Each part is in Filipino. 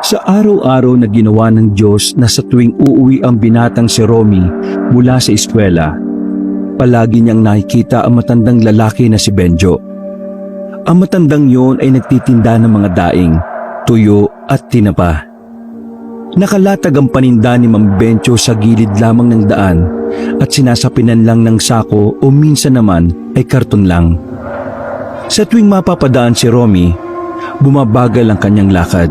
Sa araw-araw na ginawa ng Diyos na sa tuwing uuwi ang binatang si Romy mula sa eskwela, palagi niyang nakikita ang matandang lalaki na si Benjo. Ang matandang yon ay nagtitinda ng mga daing, tuyo at tinapa. Nakalatag ang paninda ni Mang Benjo sa gilid lamang ng daan at sinasapinan lang ng sako o minsan naman ay karton lang. Sa tuwing mapapadaan si Romy, bumabagal ang kanyang lakad.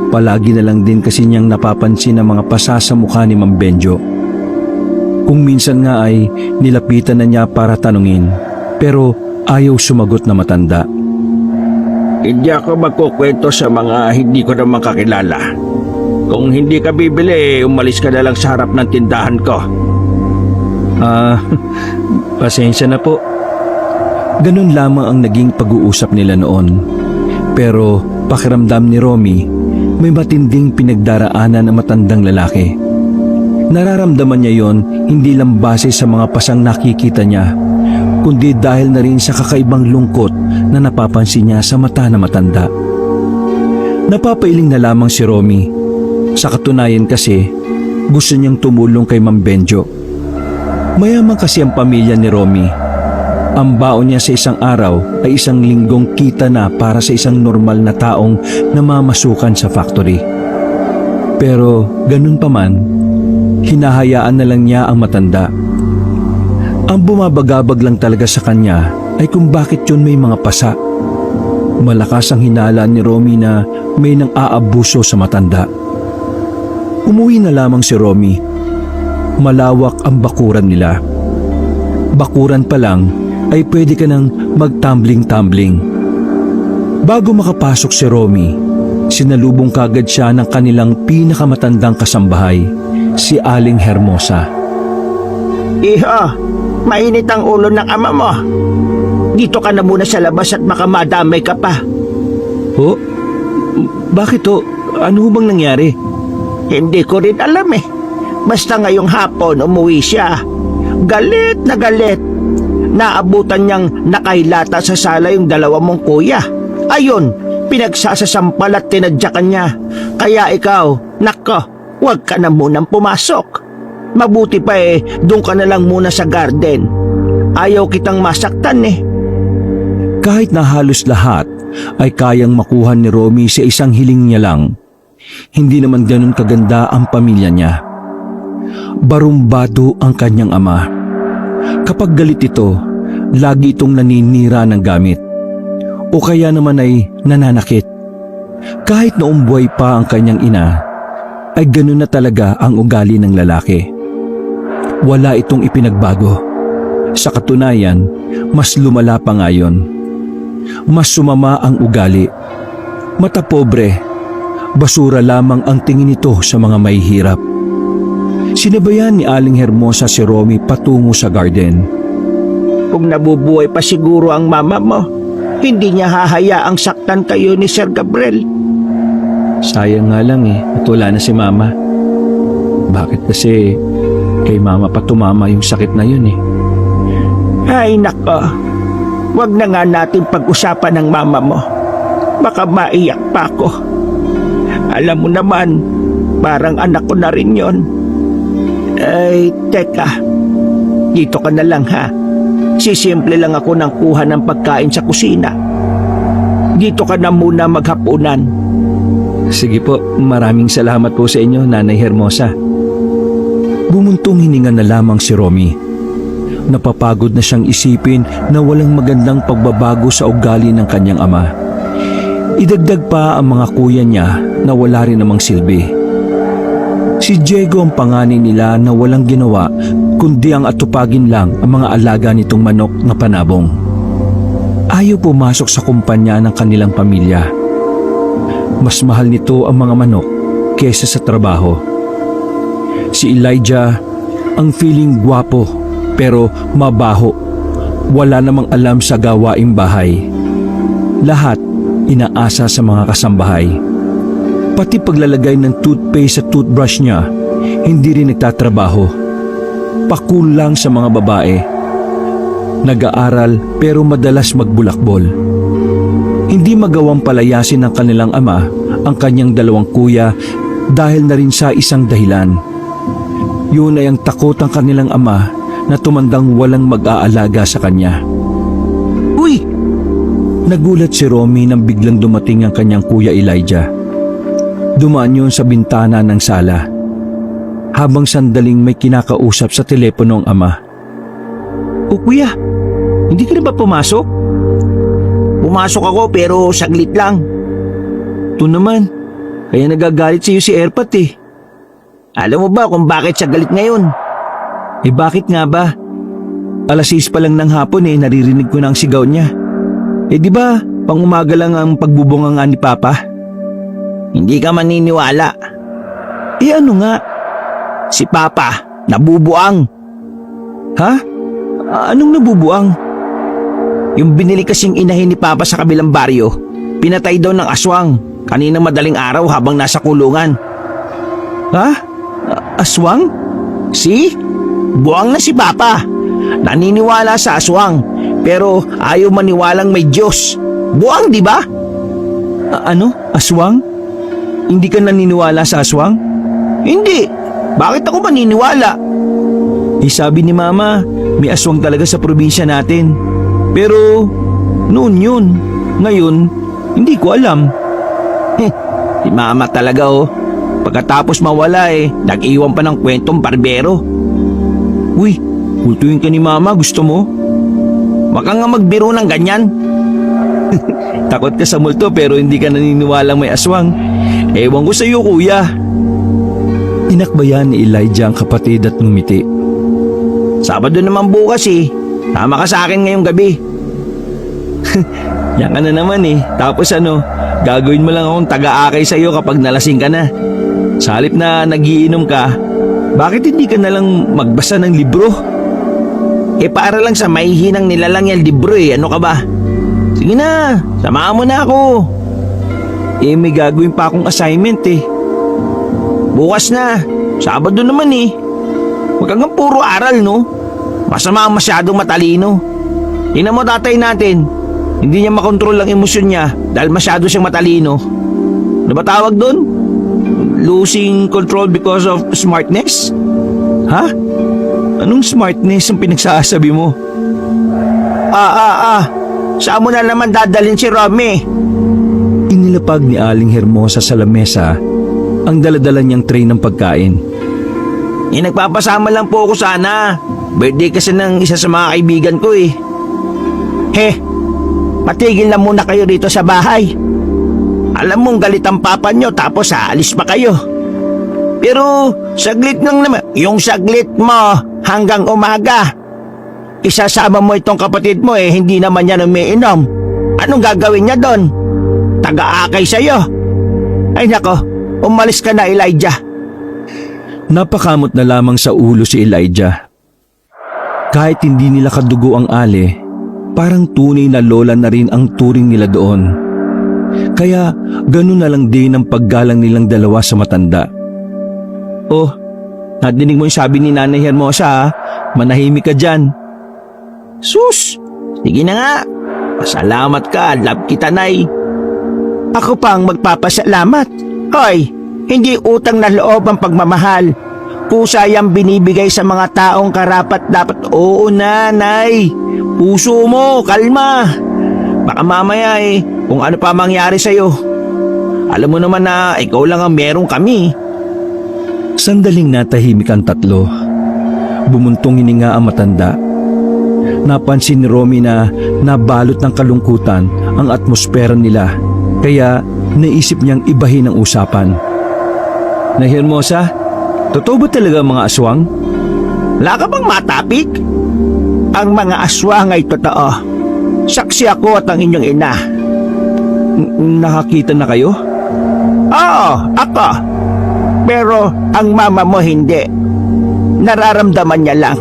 Palagi na lang din kasi niyang napapansin ang mga pasa sa mukha ni Mang Benjo. Kung minsan nga ay nilapitan na niya para tanungin, pero ayaw sumagot na matanda. Hindi ako magkukwento sa mga hindi ko naman kakilala. Kung hindi ka bibili, umalis ka na lang sa harap ng tindahan ko. Pasensya na po. Ganun lamang ang naging pag-uusap nila noon. Pero pakiramdam ni Romy, may matinding pinagdaraanan ng matandang lalaki. Nararamdaman niya yon hindi lang base sa mga pasang nakikita niya, kundi dahil na rin sa kakaibang lungkot na napapansin niya sa mata na matanda. Napapailing na lamang si Romy. Sa katunayan kasi, gusto niyang tumulong kay Mang Benjo. Mayaman kasi ang pamilya ni Romy. Ang baon niya sa isang araw ay isang linggong kita na para sa isang normal na taong namamasukan sa factory. Pero ganun pa man, hinahayaan na lang niya ang matanda. Ang bumabagabag lang talaga sa kanya ay kung bakit yun may mga pasa. Malakas ang hinala ni Romy na may nang aabuso sa matanda. Umuwi na lamang si Romy. Malawak ang bakuran nila. Bakuran pa lang ay pwede ka nang magtumbling-tumbling. Bago makapasok si Romy, sinalubong kagad siya ng kanilang pinakamatandang kasambahay, si Aling Hermosa. Iho, mainit ang ulo ng ama mo. Dito ka na muna sa labas at baka madamay ka pa. Oh? Bakit to? Ano bang nangyari? Hindi ko rin alam eh. Basta ngayong hapon umuwi siya. Galit na galit. Naabutan niyang nakailata sa sala yung dalawa mong kuya. Ayun, pinagsasasampal at tinadyakan niya. Kaya ikaw, nako, huwag ka na munang pumasok. Mabuti pa doon ka na lang muna sa garden. Ayaw kitang masaktan eh. Kahit na halos lahat ay kayang makuha ni Romy sa isang hiling niya lang, hindi naman ganun kaganda ang pamilya niya. Barumbado ang kanyang ama. Kapag galit ito, lagi itong naninira ng gamit. O kaya naman ay nananakit. Kahit noong buhay pa ang kanyang ina, ay ganun na talaga ang ugali ng lalaki. Wala itong ipinagbago. Sa katunayan, mas lumala pa ngayon. Mas sumama ang ugali. Mata pobre, basura lamang ang tingin nito sa mga mahihirap. Sinabayan ni Aling Hermosa si Romy patungo sa garden. Kung nabubuhay pa siguro ang mama mo, hindi niya hahayaang saktan kayo ni Sir Gabriel. Sayang nga lang at wala na si mama. Bakit kasi kay mama pa tumama yung sakit na yun Ay nako, wag na nga natin pag-usapan ng mama mo. Baka maiyak pa ako. Alam mo naman, parang anak ko na rin yon. Ay, teka. Dito ka na lang ha. Sisimple lang ako ng kuha ng pagkain sa kusina. Dito ka na muna maghapunan. Sige po, maraming salamat po sa inyo, Nanay Hermosa. Bumuntong hininga na lamang si Romy. Napapagod na siyang isipin na walang magandang pagbabago sa ugali ng kanyang ama. Idagdag pa ang mga kuya niya na wala rin namang silbi. Si Diego ang panganay nila na walang ginawa kundi ang atupagin lang ang mga alaga nitong manok na panabong. Ayaw pumasok sa kumpanya ng kanilang pamilya. Mas mahal nito ang mga manok kesa sa trabaho. Si Elijah ang feeling gwapo pero mabaho. Wala namang alam sa gawaing bahay. Lahat inaasa sa mga kasambahay. Pati paglalagay ng toothpaste sa toothbrush niya, hindi rin nagtatrabaho. Pakul lang sa mga babae. Nag-aaral pero madalas magbulakbol. Hindi magawang palayasin ng kanilang ama ang kanyang dalawang kuya dahil na rin sa isang dahilan. Yun ay ang takot ng kanilang ama na tumandang walang mag-aalaga sa kanya. Uy! Nagulat si Romy nang biglang dumating ang kanyang kuya Elijah. Dumaan yun sa bintana ng sala, habang sandaling may kinakausap sa telepono ang ama. O kuya, hindi ka na ba pumasok? Pumasok ako pero saglit lang. Ito naman, kaya nagagalit sa iyo si Erpat eh. Alam mo ba kung bakit siya galit ngayon? Eh bakit nga ba? Alas 6 pa lang ng hapon eh, naririnig ko na ang sigaw niya. Eh di ba, pang umaga lang ang pagbubunga nga ni Papa? Hindi ka maniniwala. Eh ano nga? Si Papa, nabubuang. Ha? Anong nabubuang? Yung binili kasing inahin ni Papa sa kabilang baryo, pinatay daw ng aswang kaninang madaling araw habang nasa kulungan. Ha? Aswang? Si? Buang na si Papa. Naniniwala sa aswang, pero ayaw maniwalang may Diyos. Buang, di ba? Ano? Aswang? Hindi ka naniniwala sa aswang? Hindi. Bakit ako maniniwala? Eh sabi ni Mama, may aswang talaga sa probinsya natin. Pero noon yun. Ngayon, hindi ko alam. Si Mama talaga oh. Pagkatapos mawala nag-iwan pa ng kwentong barbero. Uy, kultuin ka ni Mama, gusto mo? Wag kang nga magbiro ng ganyan. Takot ka sa multo pero hindi ka naniniwalang may aswang. Ewan ko sa iyo, kuya. Tinakbayan ni Elijah ang kapatid at ngumiti. Sabado naman bukas Tama ka sa akin ngayong gabi. Yan ka na naman eh. Tapos gagawin mo lang akong taga-akay sa iyo kapag nalasing ka na. Sa halip na nagiinom ka, bakit hindi ka na lang magbasa ng libro? Para lang sa mahihinang nilalang yung libro Ano ka ba? Sige na, samahan mo na ako. May gagawin pa akong assignment eh. Bukas na, Sabado naman Huwag kang puro aral no. Masama ang masyadong matalino. Tingnan mo tatay natin. Hindi niya makontrol ang emosyon niya dahil masyado siyang matalino. Ano ba tawag doon? Losing control because of smartness? Ha? Anong smartness ang pinagsasabi mo? Saan mo na naman dadalhin si Romy? Inilapag ni Aling Hermosa sa lamesa ang daladala niyang tray ng pagkain. Nagpapasama lang po ako sana. Birthday kasi ng isa sa mga kaibigan ko Matigil na muna kayo dito sa bahay. Alam mong galit ang papa nyo tapos aalis pa kayo. Pero saglit lang naman. Yung saglit mo hanggang umaga. Isasama mo itong kapatid mo hindi naman yan umiinom. Anong gagawin niya doon? Taga-akay sa'yo. Ay nako, umalis ka na Elijah. Napakamot na lamang sa ulo si Elijah. Kahit hindi nila kadugo ang Ale, parang tunay na lola na rin ang turing nila doon. Kaya ganun na lang din ang paggalang nilang dalawa sa matanda. Oh, nadinig mo yung sabi ni Nanay Hermosa manahimik ka dyan. Sus, sige na nga. Pasalamat ka, love kita nay. Ako pa ang magpapasalamat. Hoy, hindi utang na loob ang pagmamahal. Kusa yang binibigay sa mga taong karapat dapat. Oo nanay, puso mo, kalma. Baka mamaya kung ano pa mangyari sa'yo. Alam mo naman na ikaw lang ang meron kami. Sandaling natahimik ang tatlo. Bumuntong hininga ang matanda. Napansin ni Romy na nabalot ng kalungkutan ang atmosfera nila, kaya naisip niyang ibahin ang usapan. Nay Hermosa, totoo ba talaga ang mga aswang? Wala ka bang matapik? Ang mga aswang ay totoo. Saksi ako at ang inyong ina. Nakakita na kayo? Oo, ako. Pero ang mama mo hindi. Nararamdaman niya lang.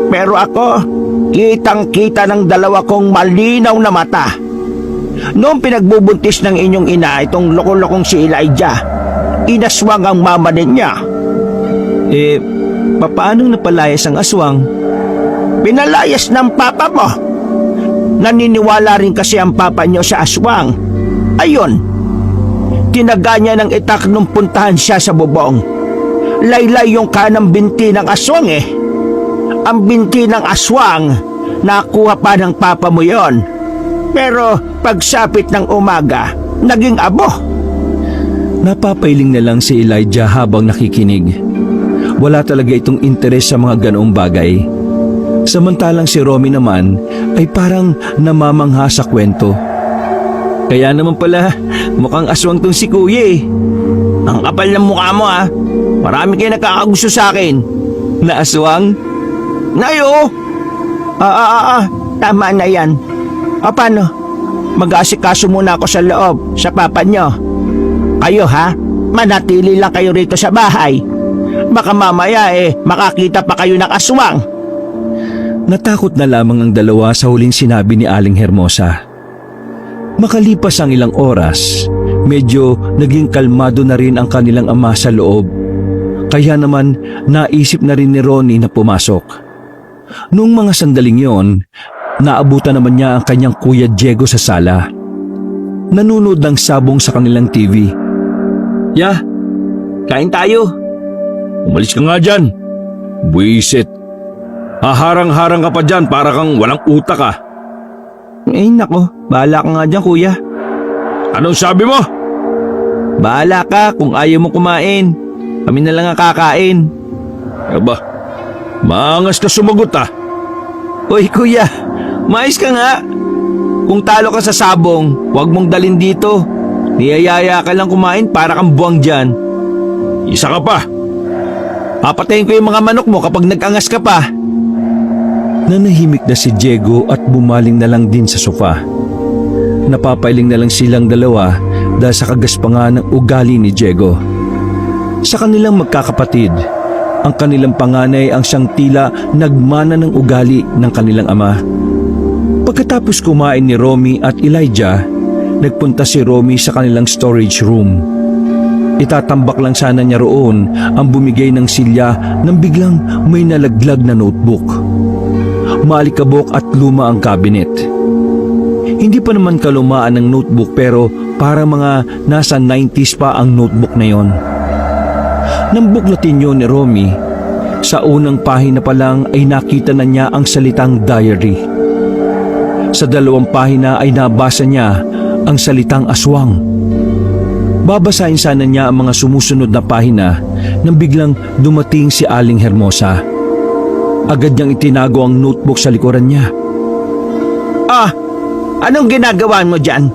Pero ako, kitang-kita ng dalawa kong malinaw na mata. Noong pinagbubuntis ng inyong ina itong loko-lokong si Elijah, inaswang ang mama niya. Paano napalayas ang aswang? Pinalayas ng papa mo. Naniniwala rin kasi ang papa niyo sa aswang. Ayun, Tinaga niya ng itak nung puntahan siya sa bubong. Laylay yung kanang binti ng aswang eh. Ang binti ng aswang, nakuha pa ng papa mo yon. Pero pagsapit ng umaga, naging abo. Napapailing na lang si Elijah habang nakikinig. Wala talaga itong interes sa mga ganoong bagay. Samantalang si Romy naman ay parang namamangha sa kwento. Kaya naman pala, mukhang aswang tong si Kuya eh. Ang kapal ng mukha mo ah. Marami kayo nakakagusto sa akin. Na aswang? Nayo! Tama na yan. Paano? Mag-aasikaso muna ako sa loob, sa papa nyo. Kayo ha? Manatili lang kayo rito sa bahay. Baka mamaya makakita pa kayo ng aswang. Natakot na lamang ang dalawa sa huling sinabi ni Aling Hermosa. Makalipas ang ilang oras, medyo naging kalmado na rin ang kanilang ama sa loob. Kaya naman naisip na rin ni Ronnie na pumasok. Noong mga sandaling yon, naabutan naman niya ang kanyang kuya Diego sa sala. Nanonood ng sabong sa kanilang TV. Ya, kain tayo. Umalis ka nga dyan. Buisit. Haharang-harang ka pa dyan para kang walang utak ah. Nako, bahala ka nga dyan kuya. Anong sabi mo? Bahala ka kung ayaw mo kumain. Kami na lang ang kakain. Aba, maangas ka sumagot ah. Uy kuya, mais ka nga. Kung talo ka sa sabong, huwag mong dalin dito. Niyayaya ka lang kumain para kang buwang dyan. Isa ka pa. Papatayin ko yung mga manok mo kapag nag-angas ka pa. Nanahimik na si Diego at bumaling na lang din sa sofa. Napapailing na lang silang dalawa dahil sa kagaspangan ng ugali ni Diego. Sa kanilang magkakapatid, ang kanilang panganay ang siyang tila nagmana ng ugali ng kanilang ama. Pagkatapos kumain ni Romy at Elijah, nagpunta si Romy sa kanilang storage room. Itatambak lang sana niya roon ang bumigay ng silya nang biglang may nalaglag na notebook. Maalikabok at luma ang cabinet. Hindi pa naman kalumaan ng notebook pero para mga nasa 90s pa ang notebook na yon. Nang buklatin yun ni Romy, sa unang pahina pa lang ay nakita na niya ang salitang diary. Sa 2 pahina ay nabasa niya ang salitang aswang. Babasahin sana niya ang mga sumusunod na pahina nang biglang dumating si Aling Hermosa. Agad niyang itinago ang notebook sa likuran niya. Anong ginagawa mo dyan?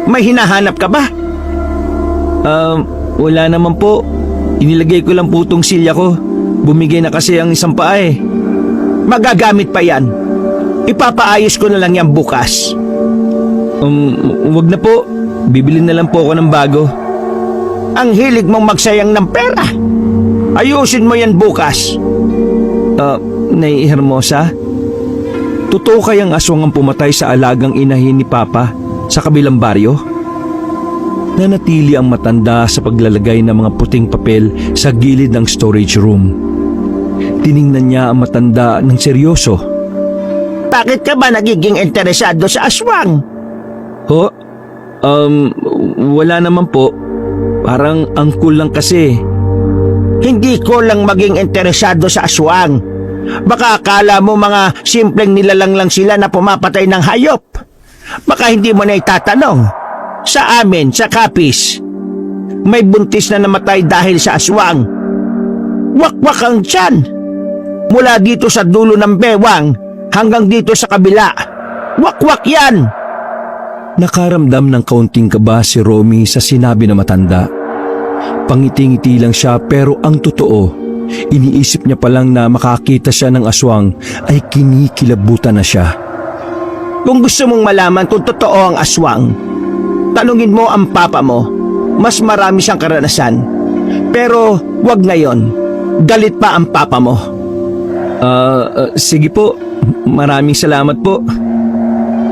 May hinahanap ka ba? Wala naman po. Inilagay ko lang po tong silya ko. Bumigay na kasi ang isang paa eh. Magagamit pa yan. Ipapaayos ko na lang yan bukas. Wag na po. Bibili na lang po ako ng bago. Ang hilig mong magsayang ng pera. Ayusin mo yan bukas. Nay Hermosa, totoo kayang aswang ang pumatay sa alagang inahin ni Papa sa kabilang baryo? Nanatili ang matanda sa paglalagay ng mga puting papel sa gilid ng storage room. Tiningnan niya ang matanda ng seryoso. Bakit ka ba nagiging interesado sa aswang? Ho? Wala naman po. Parang ang cool lang kasi. Hindi ko lang maging interesado sa aswang. Baka akala mo mga simpleng nilalang lang sila na pumapatay ng hayop. Baka hindi mo na itatanong. Sa amin, sa Kapis, may buntis na namatay dahil sa aswang. Wakwak ang tiyan. Mula dito sa dulo ng bewang hanggang dito sa kabila. Wakwak yan. Nakaramdam ng kaunting kaba si Romy sa sinabi na matanda. Pangiti-ngiti lang siya pero ang totoo, iniisip niya palang na makakita siya ng aswang ay kinikilabutan na siya. Kung gusto mong malaman kung totoo ang aswang, tanungin mo ang papa mo. Mas marami siyang karanasan. Pero wag ngayon. Galit pa ang papa mo. Sige po. Maraming salamat po.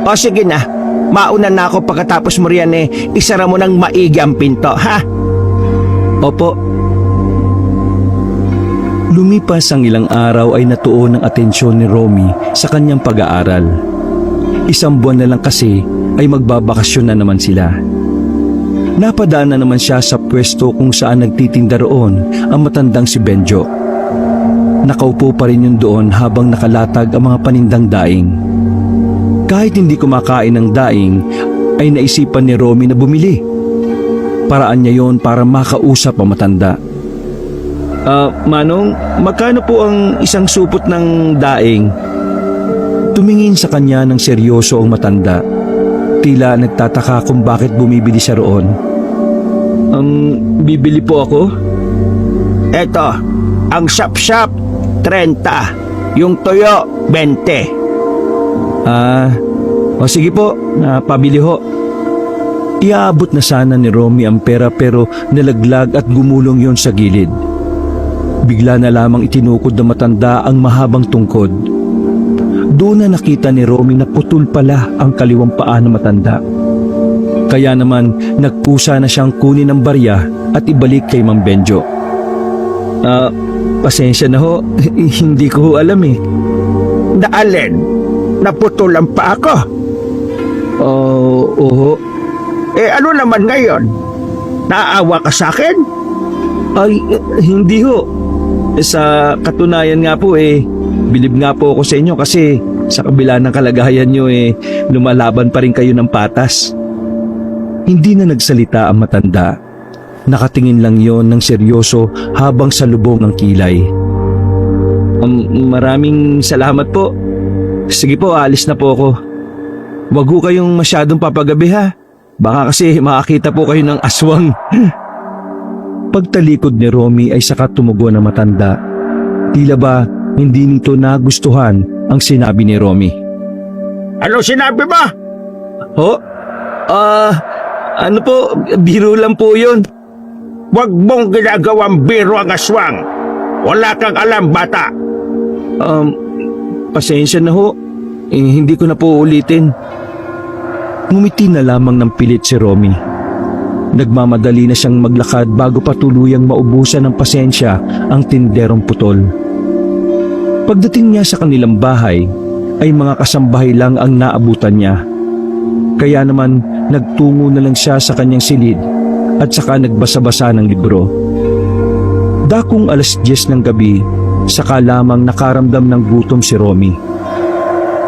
O sige na. Mauna na ako pagkatapos mo riyan isara mo ng maigi ang pinto, ha? Opo. Lumipas ang ilang araw ay natuon ang atensyon ni Romy sa kanyang pag-aaral. 1 buwan na lang kasi ay magbabakasyon na naman sila. Napadaan na naman siya sa pwesto kung saan nagtitinda roon ang matandang si Benjo. Nakaupo pa rin yun doon habang nakalatag ang mga panindang daing. Kahit hindi kumakain ng daing, ay naisipan ni Romy na bumili. Paraan niya yon para makausap ang matanda. Manong, magkano po ang isang supot ng daing? Tumingin sa kanya ng seryoso ang matanda. Tila nagtataka kung bakit bumibili siya roon. Bibili po ako? Eto, ang sap-sap, 30. Yung tuyo, 20. O sige po, pabili ho. Iaabot na sana ni Romy ang pera pero nalaglag at gumulong yon sa gilid. Bigla na lamang itinukod ng matanda ang mahabang tungkod. Doon na nakita ni Romy na putol pala ang kaliwang paa ng matanda. Kaya naman nagpusa na siyang kunin ang barya at ibalik kay Mang Benjo. Pasensya na ho, hindi ko ho alam eh. Naalin, naputulan pa ako. Oo. Ano naman ngayon? Naawa ka sa akin? Ay, hindi ho. Sa katunayan nga po bilib nga po ako sa inyo kasi sa kabila ng kalagayan nyo lumalaban pa rin kayo ng patas. Hindi na nagsalita ang matanda. Nakatingin lang yon ng seryoso habang sa lubong ng kilay. Maraming salamat po. Sige po, alis na po ako. Wag ho kayong masyadong papagabi ha. Baka kasi makakita po kayo ng aswang. Pagtalikod ni Romy ay saka tumugon ang matanda. Tila ba hindi nito nagustuhan ang sinabi ni Romy. Ano sinabi mo? Ano po, biro lang po yun. Huwag mong ginagawang biro ang aswang. Wala kang alam, bata. Pasensya na ho. Hindi ko na po ulitin. Ngumiti na lamang ng pilit si Romy. Nagmamadali na siyang maglakad bago pa tuluyang maubusan ng pasensya ang tinderong putol. Pagdating niya sa kanilang bahay, ay mga kasambahay lang ang naabutan niya. Kaya naman nagtungo na lang siya sa kanyang silid at saka nagbasa-basa ng libro. Dakong 10:00 ng gabi, saka lamang nakaramdam ng gutom si Romy.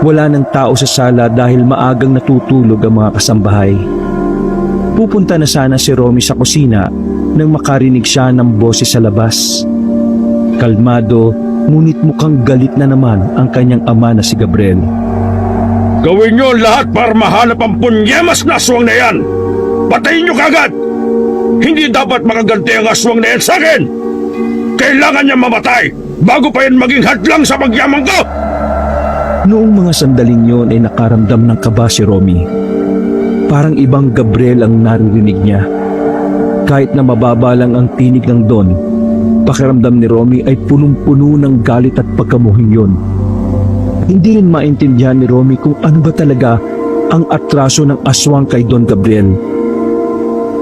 Wala ng tao sa sala dahil maagang natutulog ang mga kasambahay. Pupunta na sana si Romy sa kusina nang makarinig siya ng boses sa labas. Kalmado, ngunit mukhang galit na naman ang kanyang ama na si Gabriel. Gawin niyo ang lahat para mahanap ang punyemas na aswang na yan! Patayin niyo kagad! Hindi dapat makaganti ang aswang na yan sa akin! Kailangan niya mamatay bago pa yan maging hadlang sa pagyaman ko! Noong mga sandaling yon ay nakaramdam ng kaba si Romy. Parang ibang Gabriel ang naririnig niya. Kahit na mababa lang ang tinig ng Don, pakiramdam ni Romy ay punong-puno ng galit at pagkamuhing yon. Hindi rin maintindihan ni Romy kung ano ba talaga ang atraso ng aswang kay Don Gabriel.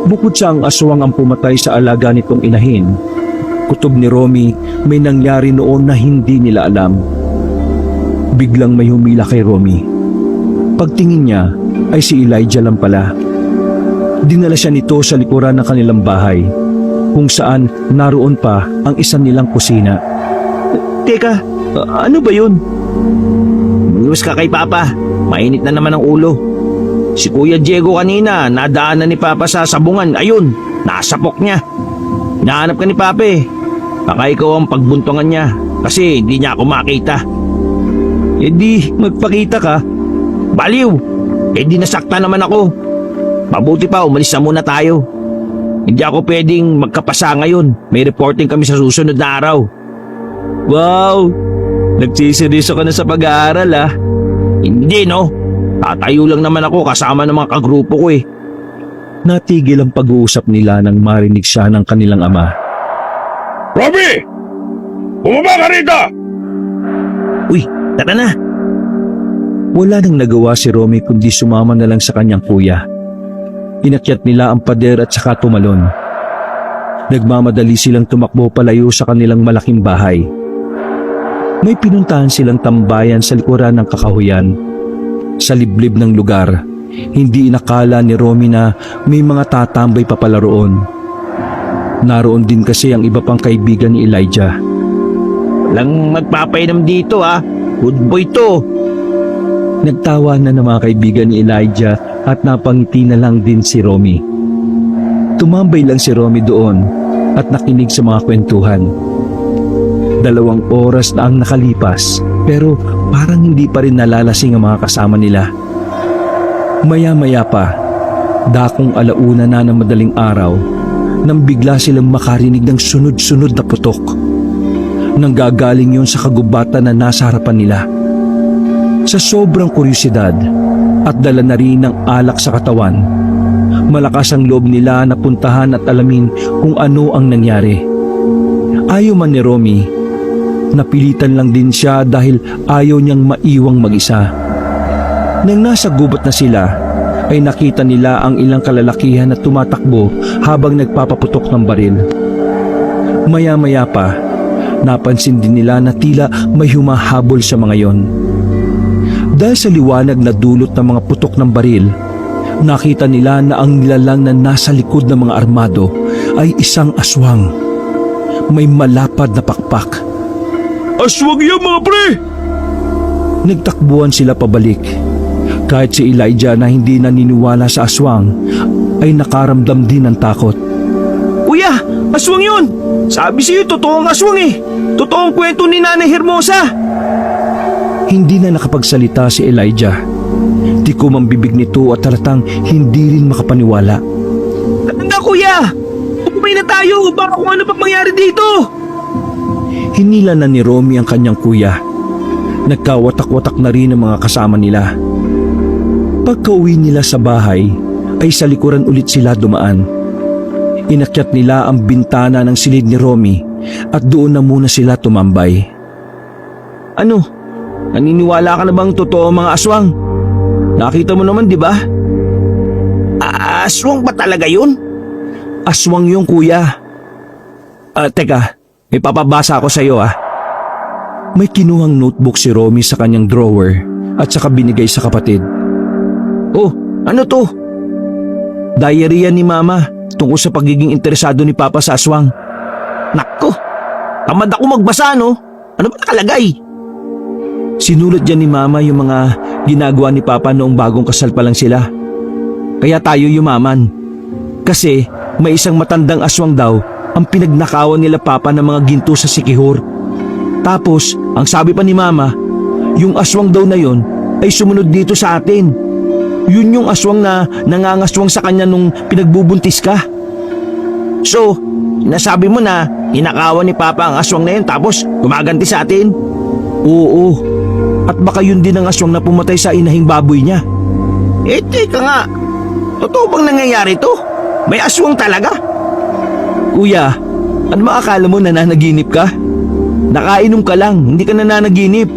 Bukod sa ang aswang ang pumatay sa alaga nitong inahin, kutob ni Romy may nangyari noon na hindi nila alam. Biglang may humila kay Romy. Pagtingin niya ay si Elijah lang pala. Dinala siya nito sa likuran ng kanilang bahay, kung saan naroon pa ang isa nilang kusina. Teka, ano ba yun? News ka kay Papa. Mainit na naman ang ulo. Si Kuya Diego kanina, nadaanan ni Papa sa sabungan. Ayun, nasapok niya. Hinahanap ka ni Papa eh. Baka ikaw ang pagbuntungan niya kasi hindi niya ako makita. E di, magpakita ka. Baliw! Eh di nasakta naman ako. Mabuti pa, umalis na muna tayo. Hindi ako pwedeng magkapasa ngayon. May reporting kami sa susunod na araw. Wow! Nagsiseriso ka na sa pag-aaral ah. Hindi no. Tatayo lang naman ako kasama ng mga kagrupo ko eh. Natigil ang pag-uusap nila nang marinig siya ng kanilang ama. Romy! Bumaba ka rito! Uy, tara na. Wala nang nagawa si Romy kundi sumama na lang sa kanyang kuya. Inakyat nila ang pader at saka tumalon. Nagmamadali silang tumakbo palayo sa kanilang malaking bahay. May pinuntahan silang tambayan sa likuran ng kakahuyan. Sa liblib ng lugar, Hindi inakala ni Romy na may mga tatambay pa pala roon. Naroon din kasi ang iba pang kaibigan ni Elijah. Walang magpapainom dito ha. Good boy to. Nagtawa na ng mga kaibigan ni Elijah at napangiti na lang din si Romy. Tumambay lang si Romy doon at nakinig sa mga kwentuhan. 2 oras na ang nakalipas pero parang hindi pa rin nalalasing ang mga kasama nila. Maya-maya pa, dakong 1:00 na ng madaling araw nang bigla silang makarinig ng sunod-sunod na putok. Nanggagaling yun sa kagubatan na nasa harapan nila. Sa sobrang kuryosidad at dala na rin ng alak sa katawan, malakas ang loob nila na puntahan at alamin kung ano ang nangyari. Ayaw man ni Romy, napilitan lang din siya dahil ayaw niyang maiwang mag-isa. Nang nasa gubat na sila, ay nakita nila ang ilang kalalakihan na tumatakbo habang nagpapaputok ng baril. Maya-maya pa, napansin din nila na tila may humahabol sa mga yon. Dahil sa liwanag na dulot ng mga putok ng baril, nakita nila na ang nilalang na nasa likod ng mga armado ay isang aswang. May malapad na pakpak. Aswang yan mga pre! Nagtakbuhan sila pabalik. Kahit si Elijah na hindi naniniwala sa aswang ay nakaramdam din ng takot. Kuya, aswang yun. Sabi sa'yo, totoong aswang eh. Totoong kwento ni Nanay Hermosa. Hindi na nakapagsalita si Elijah. Tikom ang bibig nito at halatang hindi rin makapaniwala. Tanda kuya, umay na tayo. Baka kung ano pang mangyari dito. Hinila na ni Romy ang kanyang kuya. Nagkawatak-watak na rin ang mga kasama nila. Pagka-uwi nila sa bahay, ay sa likuran ulit sila dumaan. Inakyat nila ang bintana ng silid ni Romy at doon na muna sila tumambay. Ano? Naniniwala ka na bang totoo mga aswang? Nakita mo naman di ba? Aswang ba talaga yun? Aswang yung kuya. Teka, may papabasa ako sa iyo ah. May kinuhang notebook si Romy sa kanyang drawer at saka binigay sa kapatid. Oh, ano to? Diary yan ni Mama tungkol sa pagiging interesado ni Papa sa aswang. Nako, tamad ako magbasa no? Ano ba nakalagay? Sinulat dyan ni Mama yung mga ginagawa ni Papa noong bagong kasal pa lang sila. Kaya tayo yumaman. Kasi may isang matandang aswang daw ang pinagnakawan nila Papa ng mga ginto sa Sikihor. Tapos, ang sabi pa ni Mama, yung aswang daw na yon ay sumunod dito sa atin. Yun yung aswang na nangangaswang sa kanya nung pinagbubuntis ka. So, nasabi mo na inakawan ni Papa ang aswang na yun tapos gumaganti sa atin? Oo, at baka yun din ang aswang na pumatay sa inahing baboy niya. Teka nga, totoo bang nangyayari to? May aswang talaga? Kuya, ano ba akala mo nananaginip ka? Nakainom ka lang, hindi ka nananaginip.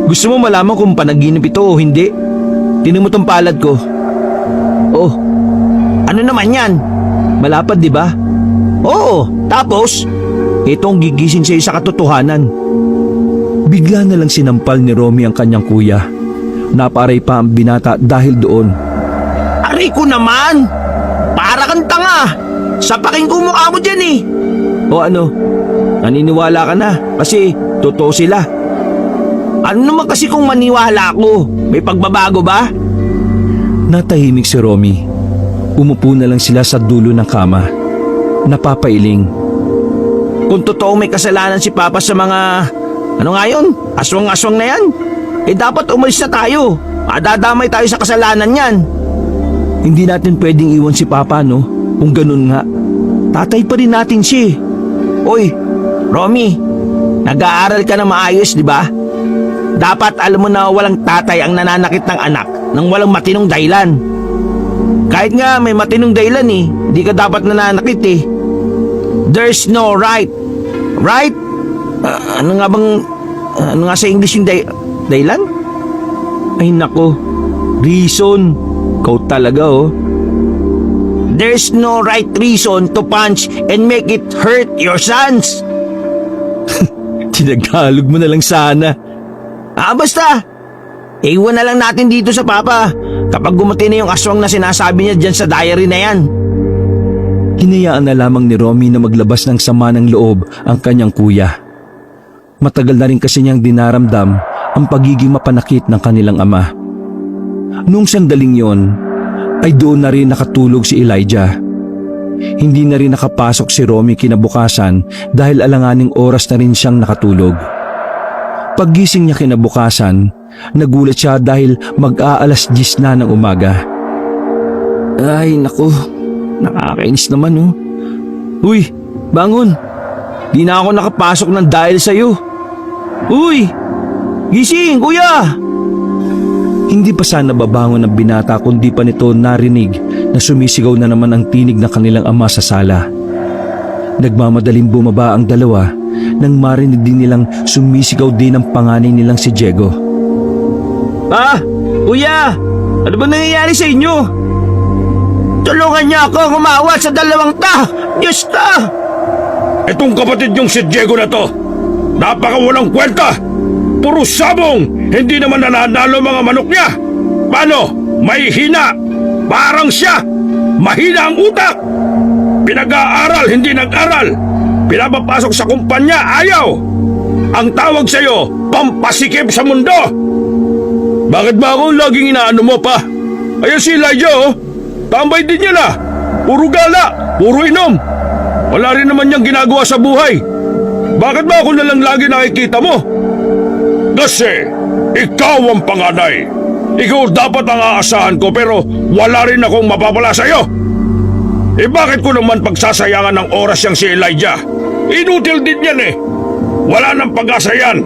Gusto mo malaman kung panaginip ito o hindi? Tinan mo tong palad ko. Oh, ano naman yan? Malapad di ba? Oo, tapos? Itong gigising sa'yo sa katotohanan. Bigla na lang sinampal ni Romy ang kanyang kuya. Naparay pa ang binata dahil doon. Aray ko naman! Para kang tanga! Sapakin ko mukha mo dyan eh! O ano? Naniniwala ka na kasi totoo sila. Ano naman kasi kung maniwala ako? May pagbabago ba? Natahimik si Romy. Umupo na lang sila sa dulo ng kama. Napapailing. Kung totoo may kasalanan si Papa sa mga... Ano nga yun? Aswang-aswang na yan? Dapat umalis na tayo. Madadamay tayo sa kasalanan yan. Hindi natin pwedeng iwan si Papa no? Kung ganun nga. Tatay pa rin natin siya. Oy, Romy, nag-aaral ka na maayos, di ba? Dapat alam mo na walang tatay ang nananakit ng anak nang walang matinong dahilan. Kahit nga may matinong dahilan eh, di ka dapat nananakit eh. There's no right. Right? Ano nga sa English yung dahilan? Ay nako, reason. Kau talaga oh. There's no right reason to punch and make it hurt your sons. Tinagalog mo na lang sana. Basta. Iwan na lang natin dito sa papa kapag gumati na yung aswang na sinasabi niya dyan sa diary na yan. Hinayaan na lamang ni Romy na maglabas ng sama ng loob ang kanyang kuya. Matagal na rin kasi niyang dinaramdam ang pagiging mapanakit ng kanilang ama. Noong sandaling yon, ay doon na rin nakatulog si Elijah. Hindi na rin nakapasok si Romy kinabukasan dahil alanganing oras na rin siyang nakatulog. Paggising niya kinabukasan, nagulat siya dahil mag-aalas 10 na ng umaga. Ay naku, nakakainis naman oh. Uy, bangon! Di na ako nakapasok ng dahil sa'yo. Uy! Gising, kuya! Hindi pa sana babangon ng binata kundi pa nito narinig na sumisigaw na naman ang tinig ng kanilang ama sa sala. Nagmamadaling bumaba ang dalawa nang marinig din nilang sumisigaw din ang panganay nilang si Diego. Pa! Kuya! Ano ba nangyayari sa inyo? Tulungan niyo ako kumawat sa dalawang Diyos ta! Itong kapatid yung si Diego na to, napakawalang kwenta! Puro sabong, hindi naman nananalo mga manok niya! Paano? May hina! Parang siya! Mahina ang utak! Pinag-aaral, hindi nag-aral! Pinapapasok sa kumpanya, ayaw! Ang tawag sa'yo, pampasikip sa mundo! Bakit ba ako laging inaano mo pa? Ayun si Elijah oh! Tambay din niya na! Puro gala! Puro inom! Wala rin naman niyang ginagawa sa buhay! Bakit ba ako nalang lagi nakikita mo? Kasi, ikaw ang panganay! Ikaw dapat ang aasahan ko pero wala rin akong mapapala sa'yo! Eh bakit ko naman pagsasayangan ng oras yang si Elijah? Inutil din yan eh! Wala nang pag-asa yan!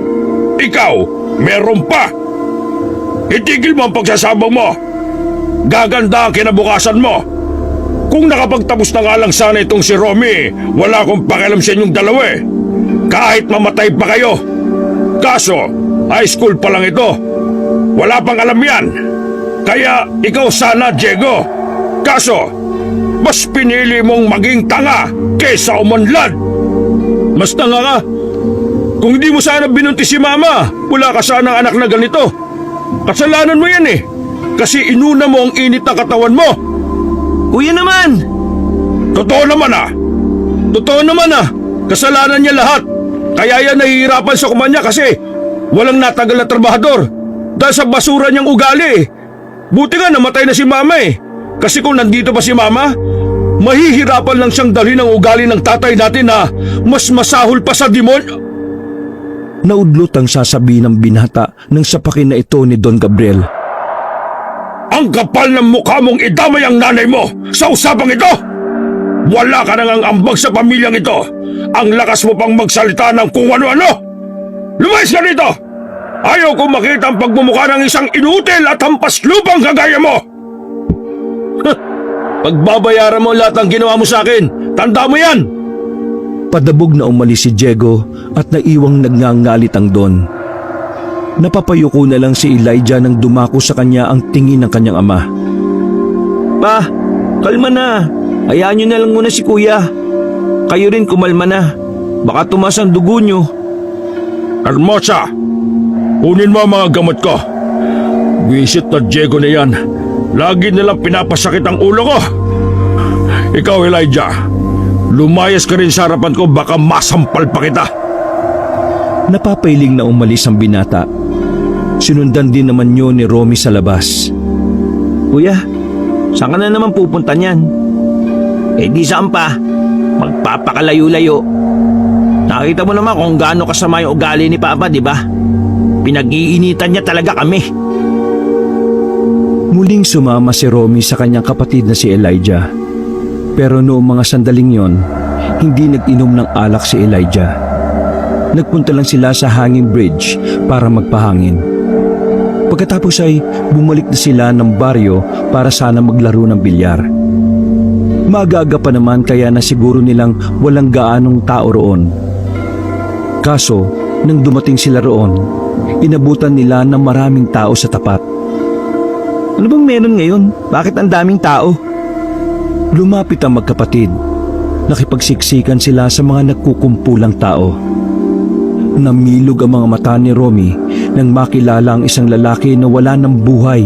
Ikaw, meron pa! Itigil mo ang pagsasabang mo! Gaganda ang kinabukasan mo! Kung nakapagtapos na nga lang sana itong si Romy, wala akong pakialam sa inyong dalawa eh! Kahit mamatay pa kayo! Kaso, high school pa lang ito! Wala pang alam yan! Kaya ikaw sana, Diego! Kaso, mas pinili mong maging tanga kaysa umunlad! Mas tanga ka! Kung hindi mo sana binuntis si Mama, wala ka sanang anak na ganito! Kasalanan mo yan eh! Kasi inuna mo ang init ng katawan mo! Kuya naman! Totoo naman ah! Totoo naman ah! Kasalanan niya lahat! Kaya yan nahihirapan sa kumanya kasi walang natagal na trabahador dahil sa basura niyang ugali. Buti nga namatay na si Mama eh. Kasi kung nandito pa si Mama, mahihirapan lang siyang dalhin ang ugali ng tatay natin na mas masahol pa sa demonyo. Naudlot ang sasabihin ng binata nang sapakin na ito ni Don Gabriel. Ang kapal ng mukha mong idamay ang nanay mo sa usapang ito! Wala ka nang ambag sa pamilyang ito! Ang lakas mo pang magsalita ng kung ano-ano! Lumayas ka dito! Ayaw kong makita ang pagmumukha ng isang inutil at hampas lupang kagaya mo! Pagbabayaran mo lahat ng ginawa mo sa akin! Tanda mo yan! Padabog na umalis si Diego at naiwang nagngangalit ang Don. Napapayuko na lang si Elijah nang dumako sa kanya ang tingin ng kanyang ama. Pa, kalma na. Hayaan niyo na lang muna si kuya. Kayo rin kumalma na. Baka tumas ang dugo niyo. Hermosa, kunin mo ang mga gamot ko. Visit na Diego na yan. Lagi nilang pinapasakit ang ulo ko. Ikaw, Elijah, lumayas ka rin sa harapan ko, baka masampal pa kita. Napapailing na umalis ang binata. Sinundan din naman yun ni Romy sa labas. Kuya, saan ka na naman pupunta niyan? Eh di saan pa? Magpapakalayo-layo. Nakita mo naman kung gaano kasama yung ugali ni Papa, di ba? Pinag-iinitan niya talaga kami. Muling sumama si Romy sa kanyang kapatid na si Elijah. Pero noong mga sandaling yon, hindi nag-inom ng alak si Elijah. Nagpunta lang sila sa hanging bridge para magpahangin. Pagkatapos ay bumalik na sila ng baryo para sana maglaro ng bilyar. Maaga pa naman kaya na siguro nilang walang gaanong tao roon. Kaso, nang dumating sila roon, inabutan nila ng maraming tao sa tapat. Ano bang meron ngayon? Bakit ang daming tao? Lumapit ang magkapatid. Nakipagsiksikan sila sa mga nagkukumpulang tao. Namilog ang mga mata ni Romy nang makilala ang isang lalaki na wala ng buhay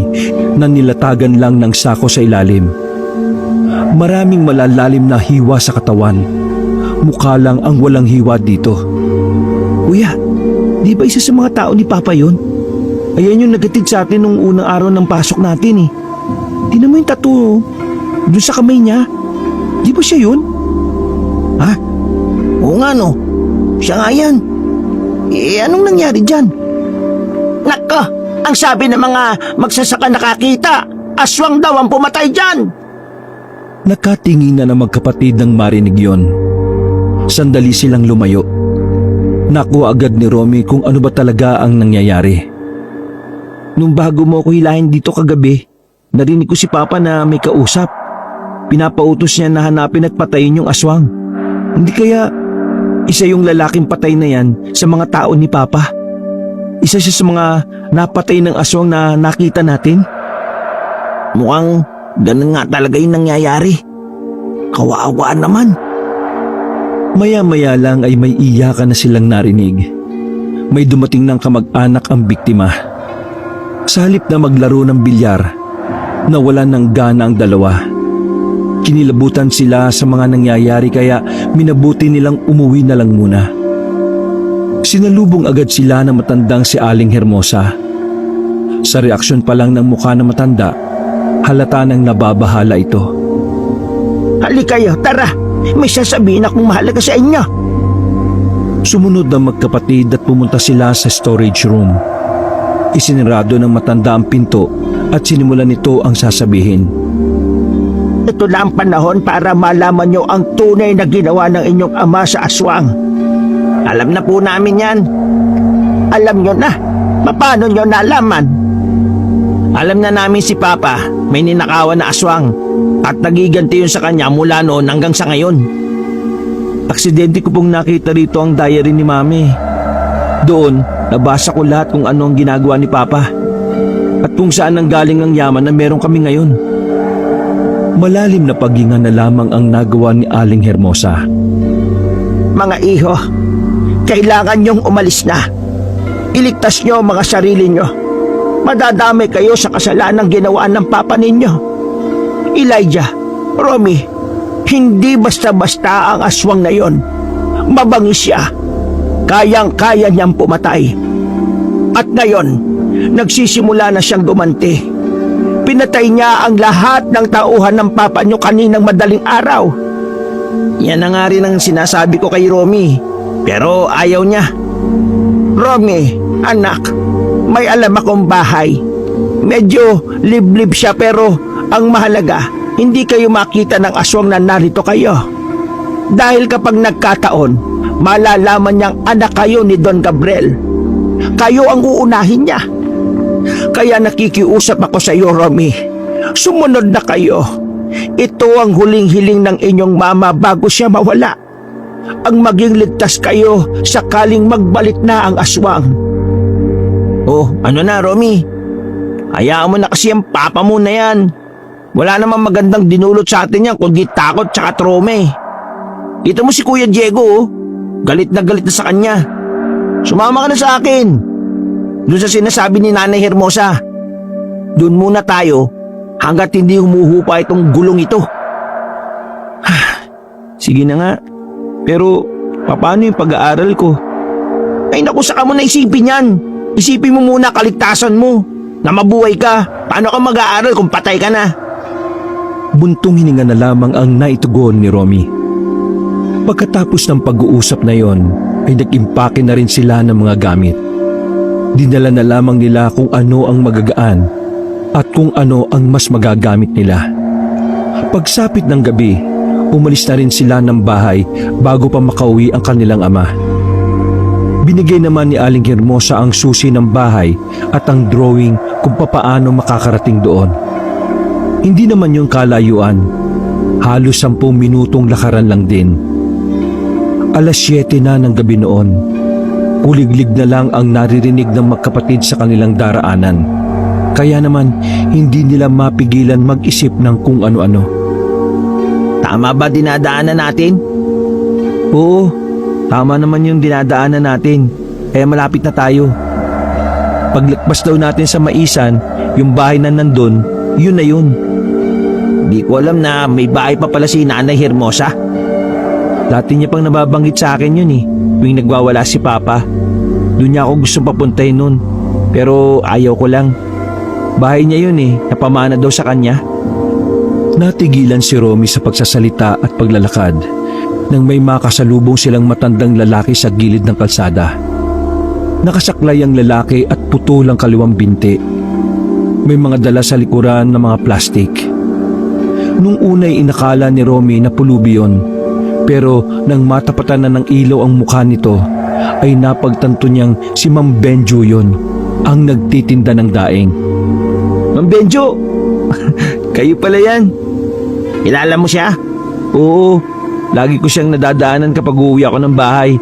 na nilatagan lang ng sako sa ilalim. Maraming malalalim na hiwa sa katawan. Mukha lang ang walang hiwa dito. Kuya, di ba isa sa mga tao ni Papa yun? Ayan yung nagatid sa atin nung unang araw ng pasok natin eh. Tingnan mo yung tattoo dun sa kamay niya. Di ba siya yun? Ha? Oo nga no. Siya nga yan. Eh anong nangyari dyan? Nako, ang sabi ng mga magsasaka nakakita, aswang daw ang pumatay dyan. Nakatingin na magkapatid nang marinig yon. Sandali silang lumayo. Nakuha agad ni Romy kung ano ba talaga ang nangyayari. Nung bago mo ako hilahin dito kagabi, narinig ko si Papa na may kausap. Pinapautos niya na hanapin at patayin yung aswang. Hindi kaya isa yung lalaking patay na yan sa mga tao ni Papa? Isa siya sa mga napatay ng aswang na nakita natin? Mukhang ganun nga talaga yung nangyayari. Kawawa naman. Maya-maya lang ay may iyakan na silang narinig. May dumating ng kamag-anak ang biktima. Sa halip na maglaro ng bilyar, nawalan ng gana ang dalawa. Kinilabutan sila sa mga nangyayari kaya minabuti nilang umuwi na lang muna. Sinalubong agad sila ng matandang si Aling Hermosa. Sa reaksyon pa lang ng mukha ng matanda, halata nang nababahala ito. Halika kayo, tara. May sasabihin akong mahalaga sa inyo. Sumunod na magkapatid at pumunta sila sa storage room. Isinirado ng matanda ang pinto at sinimulan nito ang sasabihin. Ito na ang panahon para malaman nyo ang tunay na ginawa ng inyong ama sa aswang. Alam na po namin yan. Alam nyo na. Paano nyo nalaman? Alam na namin si Papa may ninakawan na aswang at nagiganti yun sa kanya mula noon hanggang sa ngayon. Aksidente ko pong nakita rito ang diary ni Mami. Doon, nabasa ko lahat kung ano ang ginagawa ni Papa at kung saan nanggaling ang yaman na meron kami ngayon. Malalim na paghinga na lamang ang nagawa ni Aling Hermosa. Mga iho, kailangan nyong umalis na. Iligtas nyo ang mga sarili nyo. Madadamay kayo sa kasalanang ginawa ng Papa ninyo. Elijah, Romy, hindi basta-basta ang aswang na yon. Mabangis siya. Kayang-kaya niyang pumatay. At ngayon, nagsisimula na siyang gumanti. Pinatay niya ang lahat ng tauhan ng Papa niyo kaninang madaling araw. Yan na nga rin ang sinasabi ko kay Romy. Pero ayaw niya. Romy, anak, may alam akong bahay. Medyo liblib siya pero ang mahalaga, hindi kayo makita ng aswang na narito kayo. Dahil kapag nagkataon, malalaman niyang anak kayo ni Don Gabriel. Kayo ang uunahin niya. Kaya nakikiusap ako sa iyo, Romy. Sumunod na kayo. Ito ang huling hiling ng inyong mama bago siya mawala. Ang maging ligtas kayo sakaling magbalik na ang aswang. Oh, ano na, Romy? Hayaan mo na kasi ang Papa mo na yan. Wala namang magandang dinulot sa atin yan kundi takot tsaka trome. Dito mo si Kuya Diego, oh. Galit na sa kanya. Sumama ka na sa akin. Doon sa sinasabi ni Nanay Hermosa. Doon muna tayo hanggat hindi humuhupa itong gulong ito. Sige na nga. Pero paano yung pag-aaral ko? Ay naku, saka mo na isipin yan. Isipin mo muna kaligtasan mo. Na mabuhay ka. Paano ka mag-aaral kung patay ka na? Buntong hininga na lamang ang naitugon ni Romy. Pagkatapos ng pag-uusap na yon, ay nag-impake na rin sila ng mga gamit. Dinala na lamang nila kung ano ang magagaan at kung ano ang mas magagamit nila. Pagsapit ng gabi, umalis na rin sila ng bahay bago pa makauwi ang kanilang ama. Binigay naman ni Aling Hermosa ang susi ng bahay at ang drawing kung papaano makakarating doon. Hindi naman yung kalayuan, halos 10 minutong lakaran lang din. Alas 7 na ng gabi noon. Kuliglig na lang ang naririnig ng magkapatid sa kanilang daraanan. Kaya naman, hindi nila mapigilan mag-isip ng kung ano-ano. Tama ba dinadaanan natin? Oo, tama naman yung dinadaanan natin. Kaya malapit na tayo. Paglagpas daw natin sa Maisan, yung bahay na nandun, yun na yun. Di ko alam na may bahay pa pala si Nanay Hermosa. Dati niya pang nababanggit sa akin yun tuwing nagwawala si Papa. Doon niya ako gustong papuntahin nun. Pero ayaw ko lang. Bahay niya yun napamana daw sa kanya. Natigilan si Romy sa pagsasalita at paglalakad nang may makasalubong silang matandang lalaki sa gilid ng kalsada. Nakasaklay ang lalaki at putol ang kaliwang binti. May mga dala sa likuran na mga plastik. Nung unay inakala ni Romy na pulubi yun, pero nang matapatan na ng ilaw ang mukha nito, ay napagtanto niyang si Mang Benjo yun, ang nagtitinda ng daing. Mang Benjo, Kayo pala yan? kilala mo siya? Oo, lagi ko siyang nadadaanan kapag uuwi ako ng bahay.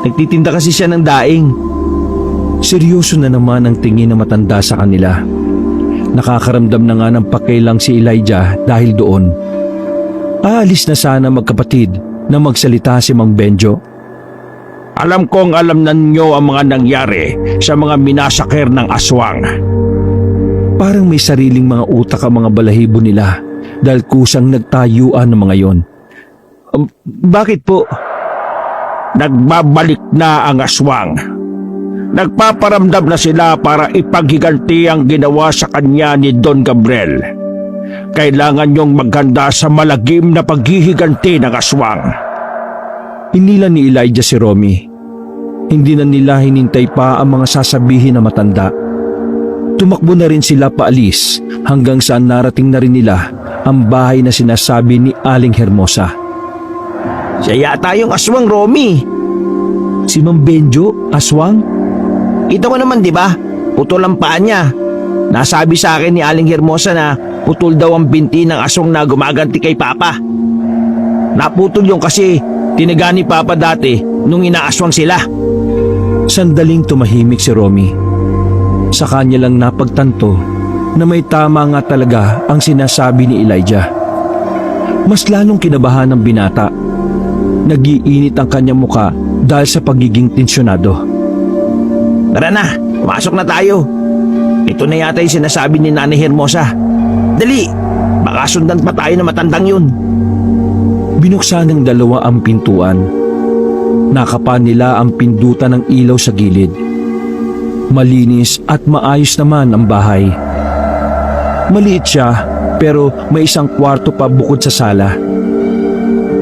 Nagtitinda kasi siya ng daing. Seryoso na naman ang tingin ng matanda sa kanila. Nakakaramdam na nga ng pakailang si Elijah dahil doon. Aalis na sana magkapatid na magsalita si Mang Benjo. Alam kong alam na ninyo ang mga nangyari sa mga minasakir ng aswang. Parang may sariling mga utak ang mga balahibo nila dahil kusang nagtayuan ng mga yon. Bakit po? Nagbabalik na ang aswang. Nagpaparamdam na sila para ipaghiganti ang ginawa sa kanya ni Don Gabriel. Kailangan niyong maghanda sa malagim na paghihiganti ng aswang. Hinila ni Elijah si Romy. Hindi na nila hinintay pa ang mga sasabihin na matanda. Tumakbo na rin sila paalis hanggang saan narating na rin nila ang bahay na sinasabi ni Aling Hermosa. Siya yata yung aswang, Romy. Si Mang Benjo, aswang? Ito mo naman, di ba? Putol ang paa niya. Nasabi sa akin ni Aling Hermosa na putol daw ang binti ng aswang na gumaganti kay Papa. Naputol yung kasi tinaga ni Papa dati nung inaaswang sila. Sandaling tumahimik si Romy. Sa kanya lang napagtanto na may tama nga talaga ang sinasabi ni Elijah. Mas lalong kinabahan ng binata. Nag-iinit ang kanyang muka dahil sa pagiging tensyonado. Tara na, pumasok na tayo. Ito na yata yung sinasabi ni Nanay Hermosa. Dali, baka sundan pa tayo na matandang yun. Binuksan ng dalawa ang pintuan. Nakapa nila ang pindutan ng ilaw sa gilid. Malinis at maayos naman ang bahay. Maliit siya pero may isang kwarto pa bukod sa sala.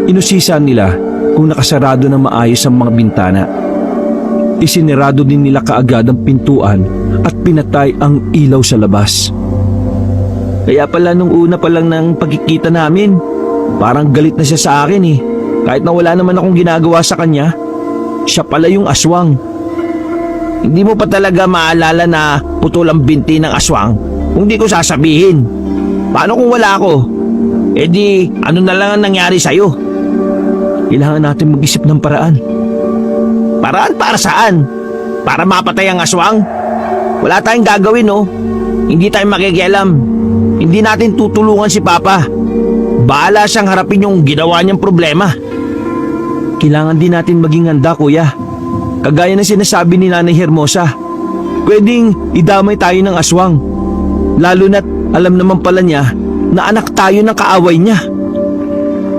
Inusisan nila kung nakasarado na maayos ang mga bintana. Isinirado din nila kaagad ang pintuan at pinatay ang ilaw sa labas. Kaya pala nung una pa lang ng pagkikita namin, parang galit na siya sa akin Kahit na wala naman akong ginagawa sa kanya, siya pala yung aswang. Hindi mo pa talaga maalala na putol ang binti ng aswang kung di ko sasabihin. Paano kung wala ako? E di, ano na lang ang nangyari sa'yo? Kailangan natin mag-isip ng paraan. Paraan para saan? Para mapatay ang aswang? Wala tayong gagawin, Hindi tayo makikialam. Hindi natin tutulungan si Papa. Bahala siyang harapin yung ginawa niyang problema. Kailangan din natin maging handa, kuya. Kagaya ng sinasabi ni Nanay Hermosa, pwedeng idamay tayo ng aswang. Lalo na't alam naman pala niya na anak tayo ng kaaway niya.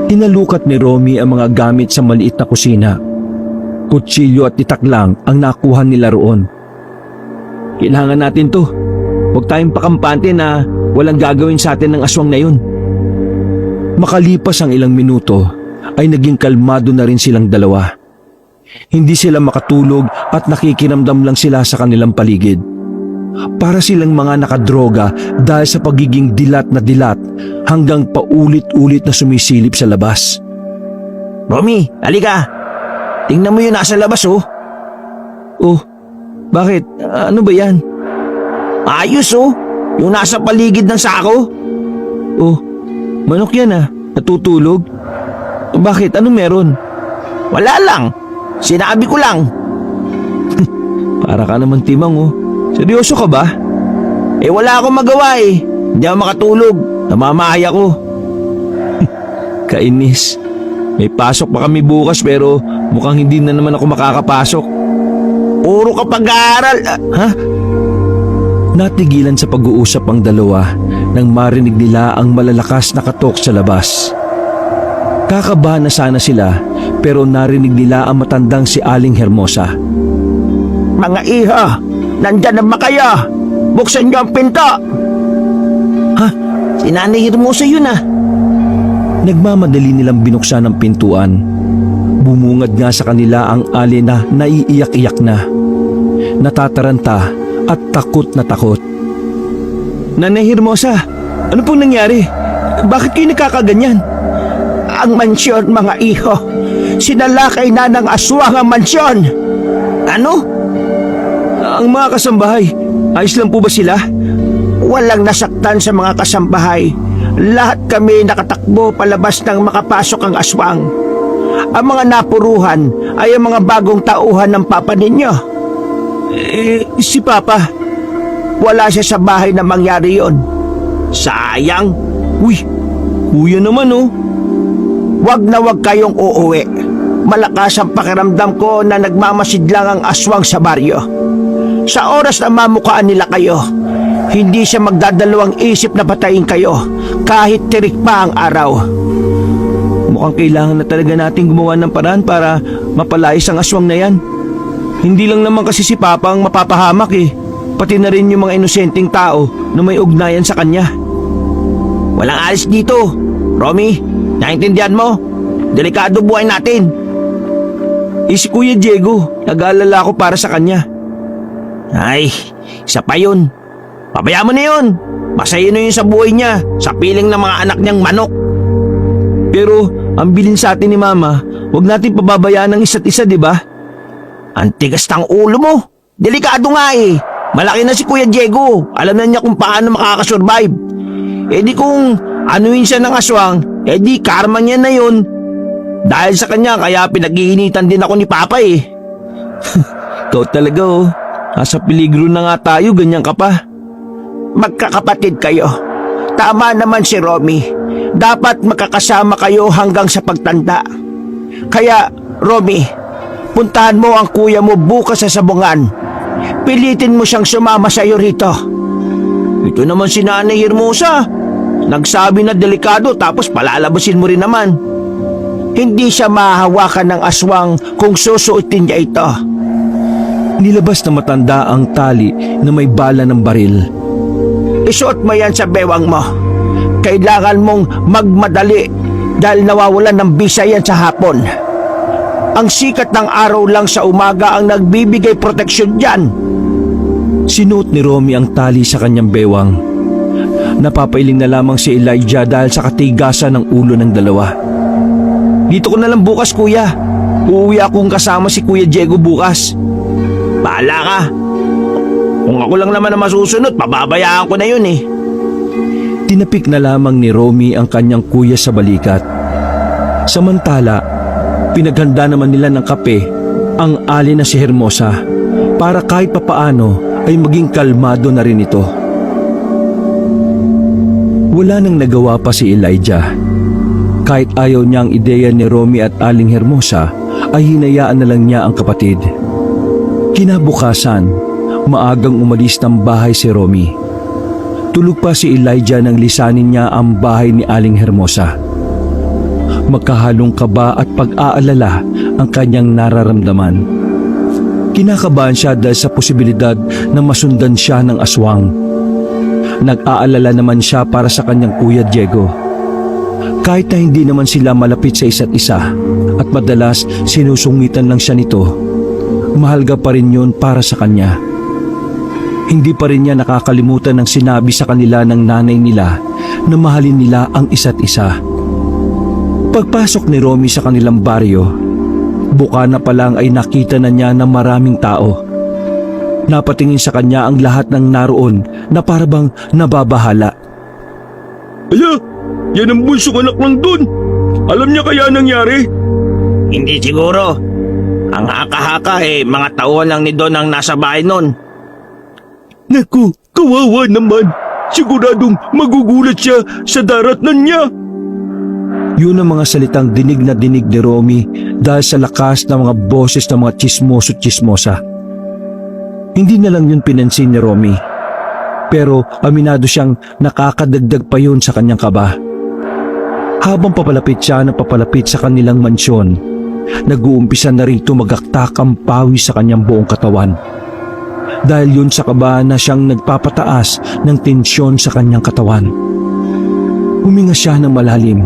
Tinalukat ni Romy ang mga gamit sa maliit na kusina. Kutsilyo at itak lang ang nakuha nila roon. Kailangan natin to. Huwag tayong pakampante na walang gagawin sa atin ng aswang na yun. Makalipas ang ilang minuto ay naging kalmado na rin silang dalawa. Hindi sila makatulog at nakikiramdam lang sila sa kanilang paligid. Para silang mga nakadroga dahil sa pagiging dilat na dilat hanggang paulit-ulit na sumisilip sa labas. Romy, halika. Tingnan mo yung nasa labas, Oh, bakit? Ano ba yan? Ayos, yung nasa paligid ng sako. Oh, manok yan natutulog. Bakit? Anong meron? Wala lang. Sinabi ko lang. Para ka naman timang Seryoso ka ba? Wala akong magawa Hindi ako makatulog. Namamahay ako. Kainis. May pasok pa kami bukas pero mukhang hindi na naman ako makakapasok. Puro ka pag-aaral. Ha? Natigilan sa pag-uusap ang dalawa nang marinig nila ang malalakas na katok sa labas. Kakabahan na sana sila pero narinig nila ang matandang si Aling Hermosa. Mga iho, nandyan naman kayo. Buksan niyo ang pinto. Ha? Si Nanay Hermosa yun ah. Nagmamadali nilang binuksan ang pintuan. Bumungad nga sa kanila ang ali na naiiyak-iyak na. Natataranta at takot na takot. Nanay Hermosa, ano pong nangyari? Bakit kayo nakakaganyan? Ang mansyon, mga iho. Sinalakay na ng aswang ang mansyon. Ano? Ang mga kasambahay, ayos lang po ba sila? Walang nasaktan sa mga kasambahay. Lahat kami nakatakbo palabas nang makapasok ang aswang. Ang mga napuruhan ay ang mga bagong tauhan ng papa ninyo. Si Papa. Wala siya sa bahay na mangyari yon. Sayang. Uy, kuya naman oh. Wag na wag kayong uuwi. Malakas ang pakiramdam ko na nagmamasid lang ang aswang sa baryo. Sa oras na mamukaan nila kayo, hindi siya magdadalawang isip na patayin kayo kahit tirik pa ang araw. Mukhang kailangan na talaga nating gumawa ng paraan para mapalayas ang aswang na yan. Hindi lang naman kasi si Papa ang mapapahamak eh. Pati na rin yung mga inosenteng tao na may ugnayan sa kanya. Walang alis dito. Romy, naintindihan mo? Delikado buhay natin. Si Kuya Diego, nag-aalala ako para sa kanya. Ay, isa pa yun. Pabayaan mo na yun. Masaya na yun sa buhay niya, sa piling ng mga anak niyang manok. Pero ang bilin sa atin ni Mama, huwag natin pababayaan ng isa't isa, di ba? Ang tigas ng ulo mo. Delikado nga eh. Malaki na si Kuya Diego. Alam na niya kung paano makakasurvive. Di kung anuin siya ng aswang, di karma niya na yun. Dahil sa kanya kaya pinag-iinitan din ako ni Papa eh. Ikaw talaga oh. Nasa peligro na nga tayo, ganyan ka pa. Magkakapatid kayo. Tama naman si Romy. Dapat magkakasama kayo hanggang sa pagtanda. Kaya, Romy, puntahan mo ang kuya mo bukas sa sabungan. Pilitin mo siyang sumama sa iyo rito. Ito naman si Nanay Hermosa. Nagsabi na delikado tapos palalabasin mo rin naman. Hindi siya mahahawakan ng aswang kung susuotin niya ito. Nilabas na matanda ang tali na may bala ng baril. Isuot mo yan sa bewang mo. Kailangan mong magmadali dahil nawawalan ng bisa yan sa hapon. Ang sikat ng araw lang sa umaga ang nagbibigay proteksyon dyan. Sinuot ni Romy ang tali sa kanyang bewang. Napapailing na lamang si Elijah dahil sa katigasan ng ulo ng dalawa. Dito ko na lang bukas, kuya. Uuwi akong kasama si Kuya Diego bukas. Bahala ka. Kung ako lang naman ang masusunod, pababayaan ko na yun eh. Tinapik na lamang ni Romy ang kanyang kuya sa balikat. Samantala, pinaghanda naman nila ng kape ang ali na si Hermosa para kahit papaano ay maging kalmado na rin ito. Wala nang nagawa pa si Elijah. Kahit ayaw niya ang ideya ni Romy at Aling Hermosa, ay hinayaan na lang niya ang kapatid. Kinabukasan, maagang umalis ng bahay si Romy. Tulog pa si Elijah nang lisanin niya ang bahay ni Aling Hermosa. Magkahalong kaba at pag-aalala ang kanyang nararamdaman. Kinakabahan siya dahil sa posibilidad na masundan siya ng aswang. Nag-aalala naman siya para sa kanyang Kuya Diego. Kahit na hindi naman sila malapit sa isa't isa at madalas sinusungitan lang siya nito, mahalaga pa rin yun para sa kanya. Hindi pa rin niya nakakalimutan ng sinabi sa kanila ng nanay nila na mahalin nila ang isa't isa. Pagpasok ni Romy sa kanilang baryo, buka na pa lang ay nakita na niya na maraming tao. Napatingin sa kanya ang lahat ng naroon na parabang nababahala. Ala, yan ang bunsong anak lang dun. Alam niya kaya nangyari? Hindi siguro. Ang haka-haka mga tauhan lang ni Don ang nasa bahay nun. Naku, kawawa naman. Siguradong magugulat siya sa daratnan niya. Yun ang mga salitang dinig na dinig ni Romy dahil sa lakas ng mga boses ng mga tsismoso-tsismosa. Hindi na lang yun pinansin ni Romy. Pero aminado siyang nakakadagdag pa yun sa kanyang kaba. Habang papalapit siya na papalapit sa kanilang mansyon, nag-uumpisa na rin tumagaktak ang pawis sa kanyang buong katawan. Dahil yun sa kaba na siyang nagpapataas ng tensyon sa kanyang katawan. Huminga siya ng malalim.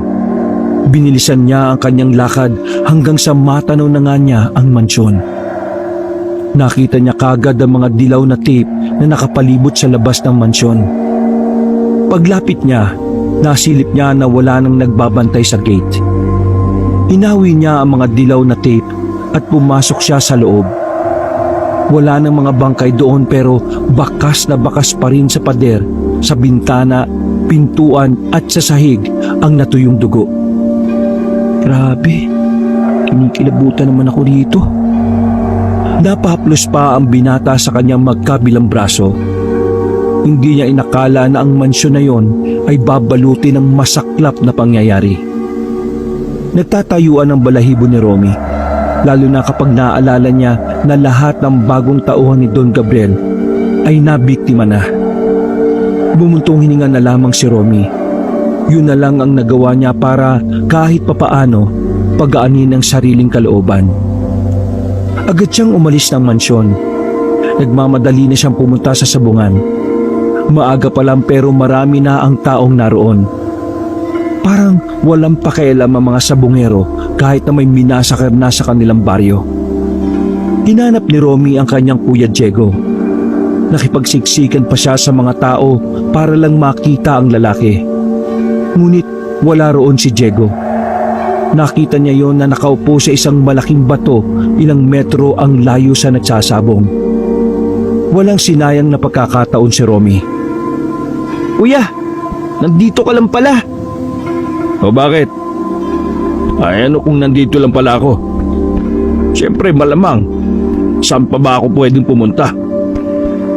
Binilisan niya ang kanyang lakad hanggang sa matanaw na nga niya ang mansyon. Nakita niya kagad ang mga dilaw na tape na nakapalibot sa labas ng mansyon. Paglapit niya, nasilip niya na wala nang nagbabantay sa gate. Inawi niya ang mga dilaw na tape at pumasok siya sa loob. Wala nang mga bangkay doon pero bakas na bakas pa rin sa pader, sa bintana, pintuan at sa sahig ang natuyong dugo. Grabe, kinikilabutan naman ako dito. Napahaplos pa ang binata sa kanyang magkabilang braso. Hindi niya inakala na ang mansyon na yon ay babaluti ng masaklap na pangyayari. Nagtatayuan ang balahibo ni Romy, lalo na kapag naaalala niya na lahat ng bagong tauhan ni Don Gabriel ay nabiktima na. Bumuntong hininga na lamang si Romy. Yun na lang ang nagawa niya para kahit papaano pagaanin ang sariling kalooban. Agad siyang umalis ng mansyon. Nagmamadali na siyang pumunta sa sabungan. Maaga pa lang pero marami na ang taong naroon. Parang walang pakialam ang mga sabungero kahit na may minasakar na sa kanilang baryo. Hinanap ni Romy ang kanyang kuya Diego. Nakipagsiksikan pa siya sa mga tao para lang makita ang lalaki. Ngunit wala roon si Diego. Nakita niya yon na nakaupo sa isang malaking bato ilang metro ang layo sa nagsasabong. Walang sinayang na pagkakataon si Romy. Kuya, nandito ka lang pala. O bakit? Ay ano kung nandito lang pala ako? Siyempre malamang, saan pa ba ako pwedeng pumunta?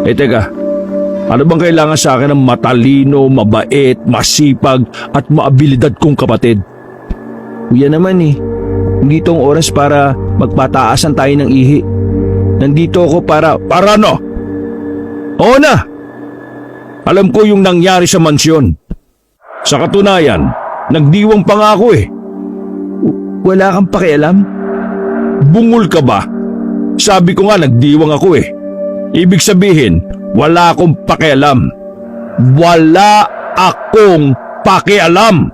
Teka, ano bang kailangan sa akin ng matalino, mabait, masipag at maabilidad kong kapatid? Kuya naman hindi tong oras para magpataasan tayo ng ihi. Nandito ako para ano? Oo na! Alam ko yung nangyari sa mansyon. Sa katunayan, nagdiwang pa nga ako eh. Wala kang pakialam? Bungol ka ba? Sabi ko nga nagdiwang ako eh. Ibig sabihin, wala akong pakialam. Wala akong pakialam!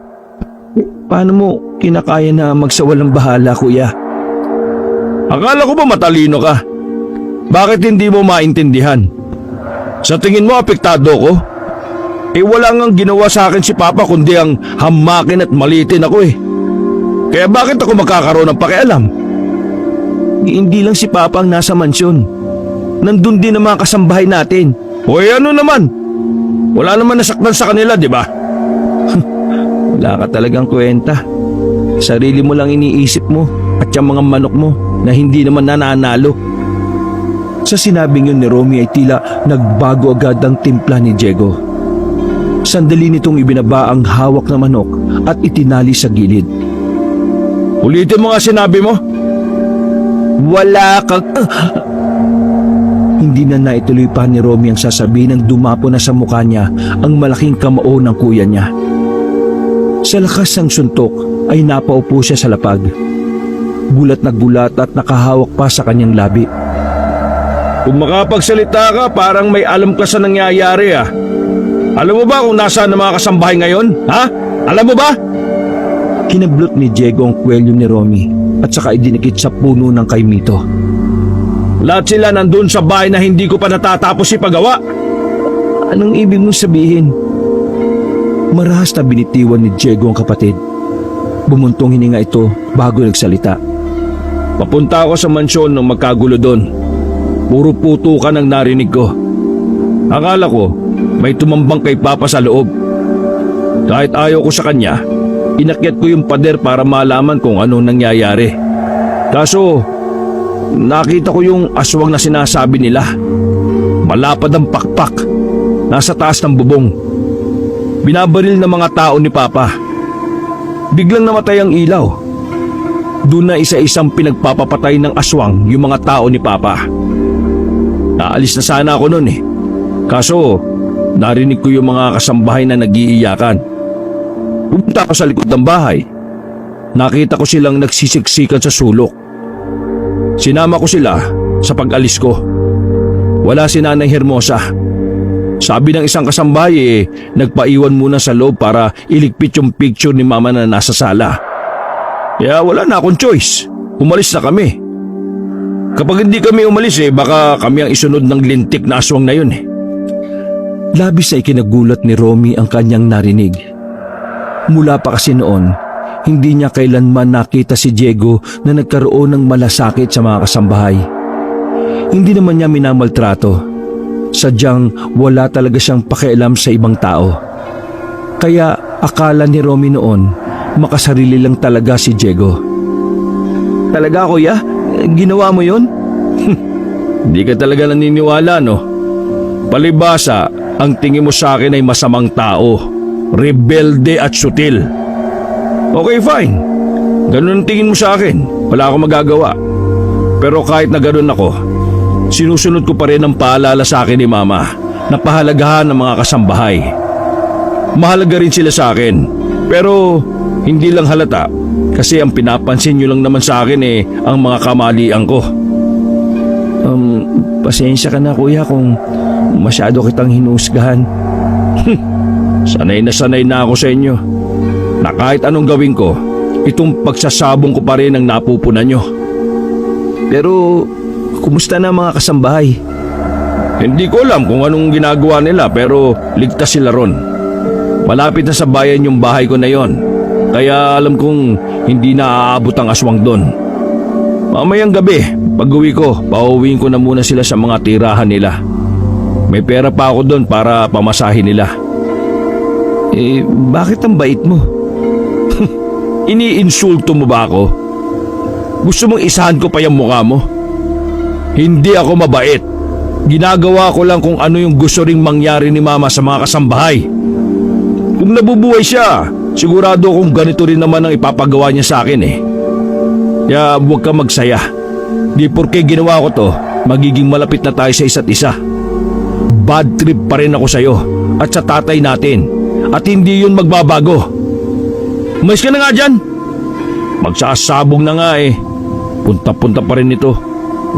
Paano mo kinakaya na magsawalang bahala, kuya? Akala ko ba matalino ka? Bakit hindi mo maintindihan? Sa tingin mo apektado ko? Wala ngang ginawa sa akin si Papa kundi ang hamakin at malitin ako eh. Kaya bakit ako magkakaroon ng pakialam? Hindi lang si Papa ang nasa mansyon. Nandun din ang mga kasambahay natin. Hoy ano naman? Wala naman nasaktan sa kanila, di ba? Wala ka talagang kwenta. Sarili mo lang iniisip mo at yung mga manok mo na hindi naman nananalo. Sa sinabing yun ni Romy ay tila nagbago agad ang timpla ni Diego. Sandali nitong ibinaba ang hawak na manok at itinali sa gilid. Ulitin mo nga sinabi mo. Wala kang... Hindi na naituloy pa ni Romy ang sasabihin nang dumapo na sa mukha niya ang malaking kamao ng kuya niya. Sa lakas ng suntok ay napaupo siya sa lapag. Gulat na gulat at nakahawak pa sa kanyang labi. Kung makapagsalita ka, parang may alam ka sa nangyayari ah. Alam mo ba kung nasaan ang mga kasambahay ngayon? Ha? Alam mo ba? Kinablot ni Diego ang kwelyo ni Romy at saka idinikit sa puno ng kaimito. Lahat sila nandun sa bahay na hindi ko pa natatapos ipagawa. Anong ibig mong sabihin? Marahas na binitiwan ni Diego ang kapatid. Bumuntong hininga ito bago nagsalita. Papunta ako sa mansyon nung magkagulo doon. Puro putukan ang narinig ko. Akala ko may tumambang kay Papa sa loob. Kahit ayaw ko sa kanya, inakyat ko yung pader para malaman kung anong nangyayari. Kaso, nakita ko yung aswang na sinasabi nila. Malapad ang pakpak, nasa taas ng bubong. Binabaril ng mga tao ni Papa. Biglang namatay ang ilaw. Doon na isa-isang pinagpapapatay ng aswang yung mga tao ni Papa. Naalis na sana ako noon eh. Kaso, narinig ko yung mga kasambahay na nag-iiyakan. Pumunta ako sa likod ng bahay. Nakita ko silang nagsisiksikan sa sulok. Sinama ko sila sa pag-alis ko. Wala si Nanay Hermosa. Sabi ng isang kasambahay nagpaiwan muna sa loob para iligpit yung picture ni Mama na nasa sala. Kaya wala na akong choice. Umalis na kami. Kapag hindi kami umalis baka kami ang isunod ng lintik na aswang na yun. Labis na ikinagulat ni Romy ang kanyang narinig. Mula pa kasi noon, hindi niya kailanman nakita si Diego na nagkaroon ng malasakit sa mga kasambahay. Hindi naman niya minamaltrato. Sadyang wala talaga siyang pakialam sa ibang tao. Kaya akala ni Romy noon, makasarili lang talaga si Diego. Talaga kuya? Ginawa mo yun? Hindi ka talaga naniniwala, no? Palibasa, ang tingin mo sa akin ay masamang tao, rebelde at sutil. Okay, fine. Ganun ang tingin mo sa akin. Wala akong magagawa. Pero kahit na ganun ako, sinusunod ko pa rin ang paalala sa akin ni Mama na pahalagahan ng mga kasambahay. Mahalaga rin sila sa akin, pero hindi lang halata kasi ang pinapansin nyo lang naman sa akin ang mga kamalian ko. Pasensya ka na kuya kung masyado kitang hinusgahan. Sanay na ako sa inyo na kahit anong gawin ko, itong pagsasabong ko pa rin ang napupunan nyo. Pero kumusta na mga kasambahay? Hindi ko alam kung anong ginagawa nila pero ligtas sila ron. Malapit na sa bayan yung bahay ko na yon. Kaya alam kong hindi na aabot ang aswang doon. Mamayang gabi, pag-uwi ko, pauwiin ko na muna sila sa mga tirahan nila. May pera pa ako doon para pamasahin nila. Bakit ang bait mo? Iniinsulto mo ba ako? Gusto mong isahan ko pa yung mukha mo? Hindi ako mabait. Ginagawa ko lang kung ano yung gusto ring mangyari ni Mama sa mga kasambahay. Kung nabubuhay siya, sigurado kung ganito rin naman ang ipapagawa niya sa akin Kaya huwag ka magsaya. Di porke ginawa ko to, magiging malapit na tayo sa isa't isa. Bad trip pa rin ako sa'yo at sa tatay natin. At hindi yun magbabago. Umayos ka na nga dyan. Magsasabog na nga Punta-punta pa rin ito.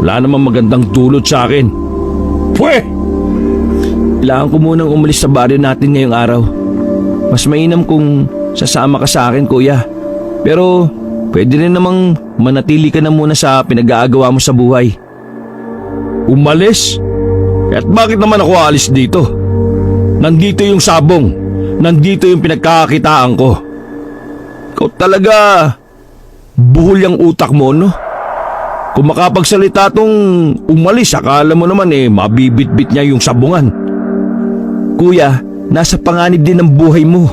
Wala namang magandang dulot sa akin. Pwe! Kailangan ko munang umalis sa baryo natin ngayong araw. Mas mainam kung sasama ka sa akin kuya. Pero pwede rin namang manatili ka na muna sa pinag-aagawa mo sa buhay. Umalis? At bakit naman ako aalis dito? Nandito yung sabong. Nandito yung pinagkakakitaan ko. Ikaw talaga, buhol yung utak mo, no? Kung makapagsalita tong umalis, akala mo naman mabibit-bit niya yung sabungan. Kuya, nasa panganib din ang buhay mo.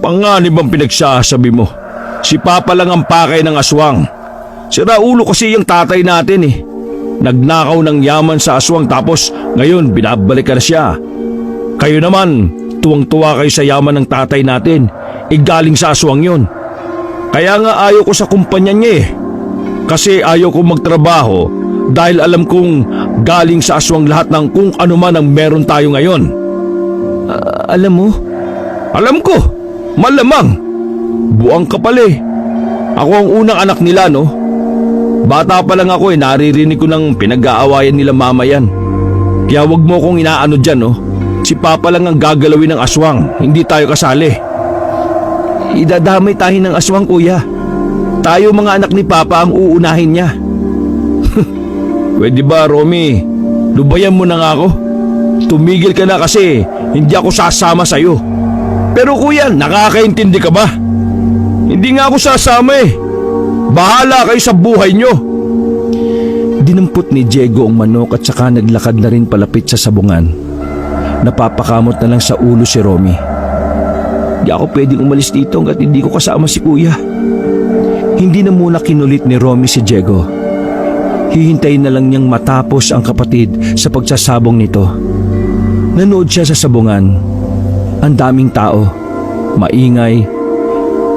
Panganib ang pinagsasabi mo. Si Papa lang ang pakay ng aswang. Sira ulo kasi yung tatay natin Nagnakaw ng yaman sa aswang tapos ngayon binabalik ka na siya. Kayo naman, tuwang-tuwa kayo sa yaman ng tatay natin. Galing sa aswang yun. Kaya nga ayaw ko sa kumpanya niya Kasi ayaw ko magtrabaho dahil alam kong galing sa aswang lahat ng kung ano man ang meron tayo ngayon. Alam mo? Alam ko. Malamang. Buang ka pala Ako ang unang anak nila, no? Bata pa lang ako naririnig ko ng pinag-aawayan nila Mama yan. Kaya wag mo kong inaano dyan, no? Si Papa lang ang gagalawin ng aswang. Hindi tayo kasali. Idadamay tayo ng aswang kuya. Tayo mga anak ni Papa ang uunahin niya. Pwede ba, Romy? Lubayan mo na nga ako. Tumigil ka na kasi hindi ako sasama sa'yo. Pero kuya, nakakaintindi ka ba? Hindi nga ako sasama Bahala kayo sa buhay nyo. Dinampot ni Diego ang manok at saka naglakad na rin palapit sa sabungan. Napapakamot na lang sa ulo si Romy. Di ako pwedeng umalis dito hanggat hindi ko kasama si kuya. Hindi na muna kinulit ni Romy si Diego. Hihintayin na lang niyang matapos ang kapatid sa pagsasabong nito. Nanood siya sa sabungan. Ang daming tao, maingay,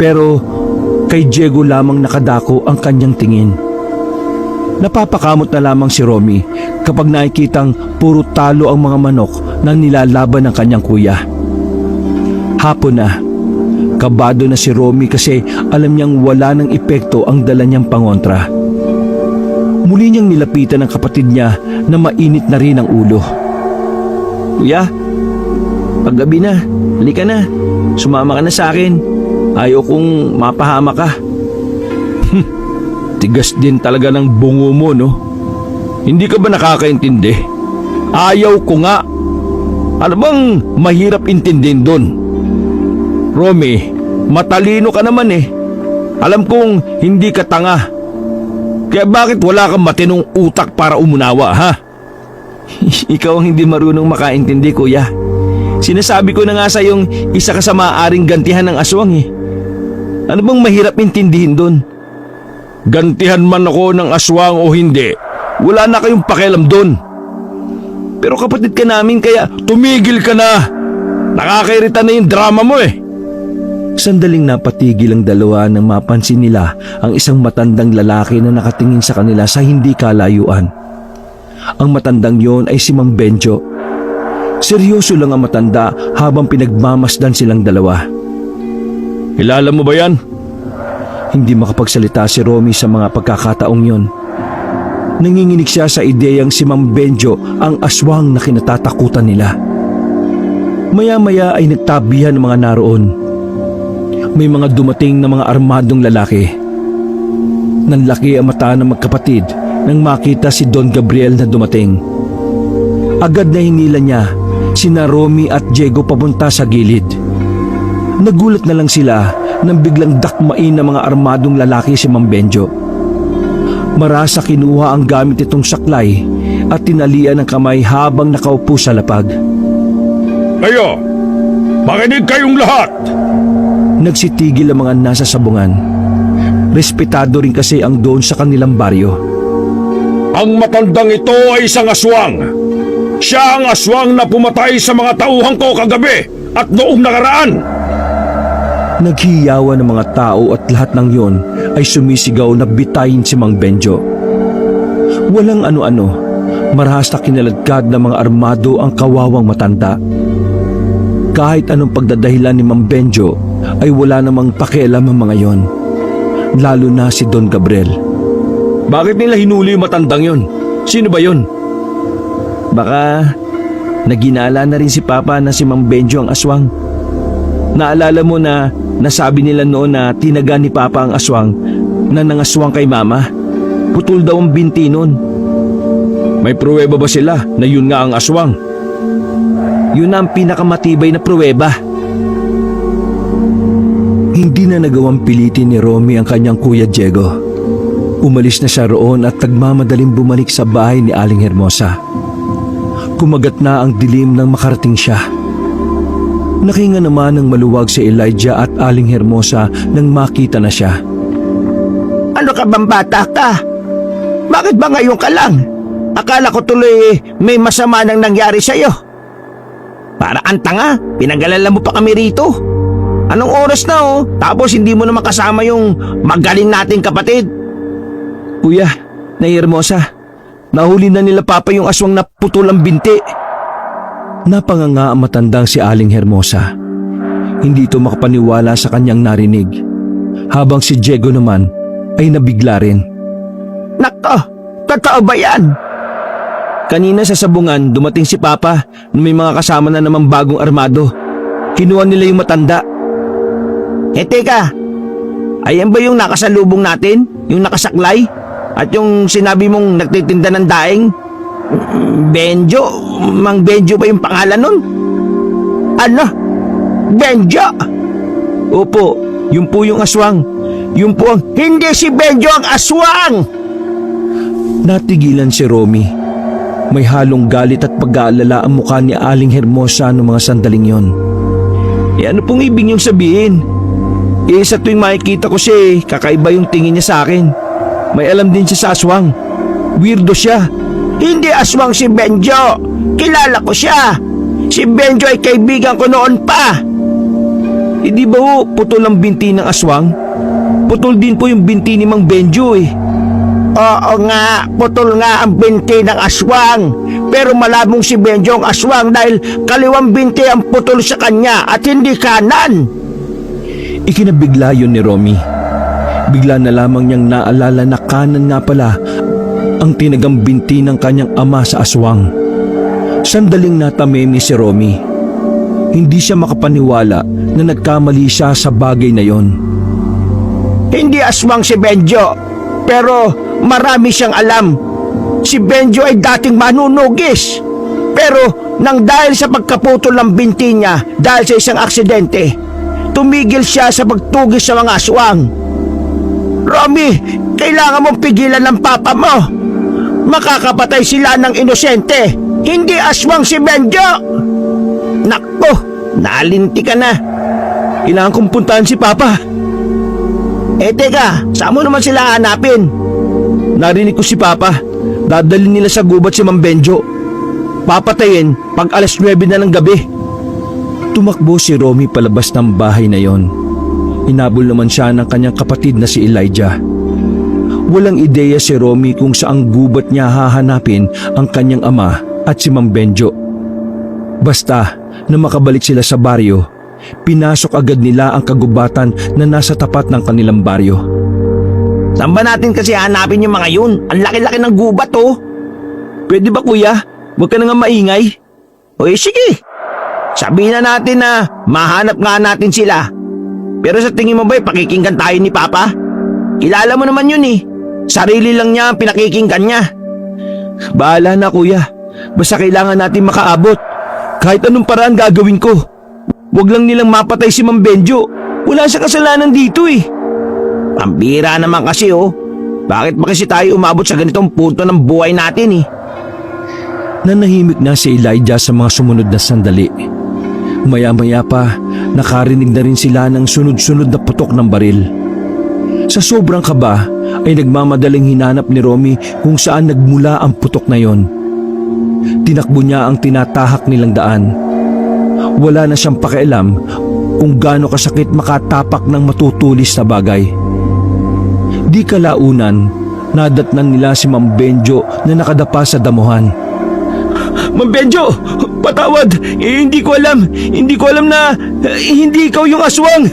pero kay Diego lamang nakadako ang kanyang tingin. Napapakamot na lamang si Romy kapag nakikitang puro talo ang mga manok ng nilalaban ng kanyang kuya. Hapon na. Kabado na si Romy kasi alam niyang wala ng epekto ang dala niyang pangontra. Muli niyang nilapitan ang kapatid niya na mainit na rin ang ulo. Kuya, paggabi na, halika na. Sumama ka na sa akin. Ayaw kong mapahama ka. Tigas din talaga ng bungo mo, no? Hindi ka ba nakakaintindi? Ayaw ko nga. Ano bang mahirap intindihin doon? Romy, matalino ka naman eh. Alam kong hindi ka tanga. Kaya bakit wala kang matinong utak para umunawa, ha? Ikaw ang hindi marunong makaintindi, kuya. Sinasabi ko na nga sa yung isa ka sa maaaring gantihan ng aswang eh. Ano bang mahirap intindihin doon? Gantihan man ako ng aswang o hindi, wala na kayong pakialam doon. Pero kapatid ka namin kaya tumigil ka na. Nakakairita na yung drama mo eh. Sandaling napatigil ang dalawa nang mapansin nila ang isang matandang lalaki na nakatingin sa kanila sa hindi kalayuan. Ang matandang yon ay si Mang Benjo. Seryoso lang ang matanda habang pinagmamasdan silang dalawa. Kilala mo ba yan? Hindi makapagsalita si Romy sa mga pagkakataong yon. Nanginginig siya sa ideyang si Mang Benjo ang aswang na kinatatakutan nila. Maya-maya ay nagtabihan ng mga naroon. May mga dumating na mga armadong lalaki. Nanlaki ang mata ng magkapatid nang makita si Don Gabriel na dumating. Agad na hinila niya sina Romy at Diego papunta sa gilid. Nagulat na lang sila nang biglang dakmain ng mga armadong lalaki si Mang Benjo. Marasa kinuha ang gamit itong saklay at tinalian ang kamay habang nakaupo sa lapag. Kayo, makinig kayong lahat! Nagsitigil ang mga nasa sabungan. Respetado rin kasi ang doon sa kanilang baryo. Ang matandang ito ay isang aswang. Siya ang aswang na pumatay sa mga tauhan ko kagabi at noong nakaraan. Naghiyawan ng mga tao at lahat ng yon ay sumisigaw na bitayin si Mang Benjo. Walang ano-ano, marahas na kinaladkad ng mga armado ang kawawang matanda. Kahit anong pagdadahilan ni Mang Benjo ay wala namang pakialam ang mga yon, lalo na si Don Gabriel. Bakit nila hinuli yung matandang yon? Sino ba yon? Baka naginala na rin si Papa na si Mang Benjo ang aswang. Naalala mo na nasabi nila noon na tinaga ni Papa ang aswang na nangaswang kay Mama? Putol daw ang binti noon. May pruweba ba sila na yun nga ang aswang? Yun ang pinakamatibay na pruweba. Hindi na nagawang pilitin ni Romy ang kanyang kuya Diego. Umalis na siya roon at nagmamadaling bumalik sa bahay ni Aling Hermosa. Kumagat na ang dilim nang makarating siya. Nakinga naman ng maluwag si Elijah at Aling Hermosa nang makita na siya. Ano ka bang bata ka? Bakit ba ngayon ka lang? Akala ko tuloy may masama nang nangyari sa'yo. Para ang tanga, pinag-alala mo pa kami rito. Anong oras na oh? Tapos hindi mo naman kasama yung magaling nating kapatid. Kuya, Nay Hermosa, nahuli na nila Papa yung aswang na putol ang binti. Napanganga ang matandang si Aling Hermosa. Hindi ito makapaniwala sa kanyang narinig. Habang si Diego naman ay nabigla rin. Nako, totoo ba yan? Kanina sa sabungan dumating si Papa na may mga kasama na namang bagong armado. Kinuha nila yung matanda. Teka, ayan ba yung nakasalubong natin? Yung nakasaklay? At yung sinabi mong nagtitinda ng daing? Benjo? Mang Benjo ba yung pangalan nun? Ano? Benjo? Opo, yun po yung aswang. Yung po ang... Hindi si Benjo ang aswang! Natigilan si Romy. May halong galit at pag-aalala ang mukha ni Aling Hermosa noong mga sandaling yon. Ano pong ibig niyong sabihin? Sa tuwing makikita ko siya kakaiba yung tingin niya sa akin. May alam din siya sa aswang. Weirdo siya. Hindi aswang si Benjo. Kilala ko siya. Si Benjo ay kaibigan ko noon pa. Di ba ho putol ang binti ng aswang? Putol din po yung binti ni Mang Benjo eh. Oo nga, putol nga ang binti ng aswang. Pero malabong si Benjo ang aswang dahil kaliwang binti ang putol sa kanya at hindi kanan. Ikinabigla yun ni Romy. Bigla na lamang niyang naalala na kanan nga pala ang tinagang binti ng kanyang ama sa aswang. Sandaling natamemi si Romy. Hindi siya makapaniwala na nagkamali siya sa bagay na yon. Hindi aswang si Benjo, pero marami siyang alam. Si Benjo ay dating manunugis. Pero nang dahil sa pagkaputol ng binti niya dahil sa isang aksidente, tumigil siya sa pagtugis sa mga aswang. Romy, kailangan mong pigilan ng papa mo. Makakapatay sila ng inosente. Hindi aswang si Benjo. Nakpo, nalinti ka na. Kailangan kong puntahan si Papa. Teka, saan mo naman sila hanapin? Narinig ko si Papa. Dadalhin nila sa gubat si Mang Benjo. Papatayin pag alas 9 na ng gabi. Tumakbo si Romy palabas ng bahay na yon. Hinabol naman siya ng kanyang kapatid na si Elijah. Walang ideya si Romy kung saang gubat niya hahanapin ang kanyang ama at si Mang Benjo. Basta na makabalik sila sa baryo, pinasok agad nila ang kagubatan na nasa tapat ng kanilang baryo. Saan ba natin kasi hanapin yung mga yun? Ang laki-laki ng gubat oh. Pwede ba kuya? Huwag ka na nga maingay. O sige. Sabihin na natin na mahanap nga natin sila. Pero sa tingin mo ba'y pakikinggan tayo ni Papa? Kilala mo naman yun eh. Sarili lang niya ang pinakikinggan niya. Bahala na kuya. Basta kailangan natin makaabot. Kahit anong paraan gagawin ko. Huwag lang nilang mapatay si Mang Benjo. Wala siyang kasalanan dito eh. Pambira naman kasi oh. Bakit ba kasi tayo umabot sa ganitong punto ng buhay natin eh? Nanahimik na si Elijah sa mga sumunod na sandali. Maya-maya pa, nakarinig na rin sila ng sunod-sunod na putok ng baril. Sa sobrang kaba, ay nagmamadaling hinanap ni Romy kung saan nagmula ang putok na yon. Tinakbo niya ang tinatahak nilang daan. Wala na siyang pakialam kung gaano kasakit makatapak ng matutulis na bagay. Di kalaunan, nadatnan nila si Mang Benjo na nakadapa sa damuhan. Mang Benjo! Patawad! Hindi ko alam na hindi ikaw yung aswang!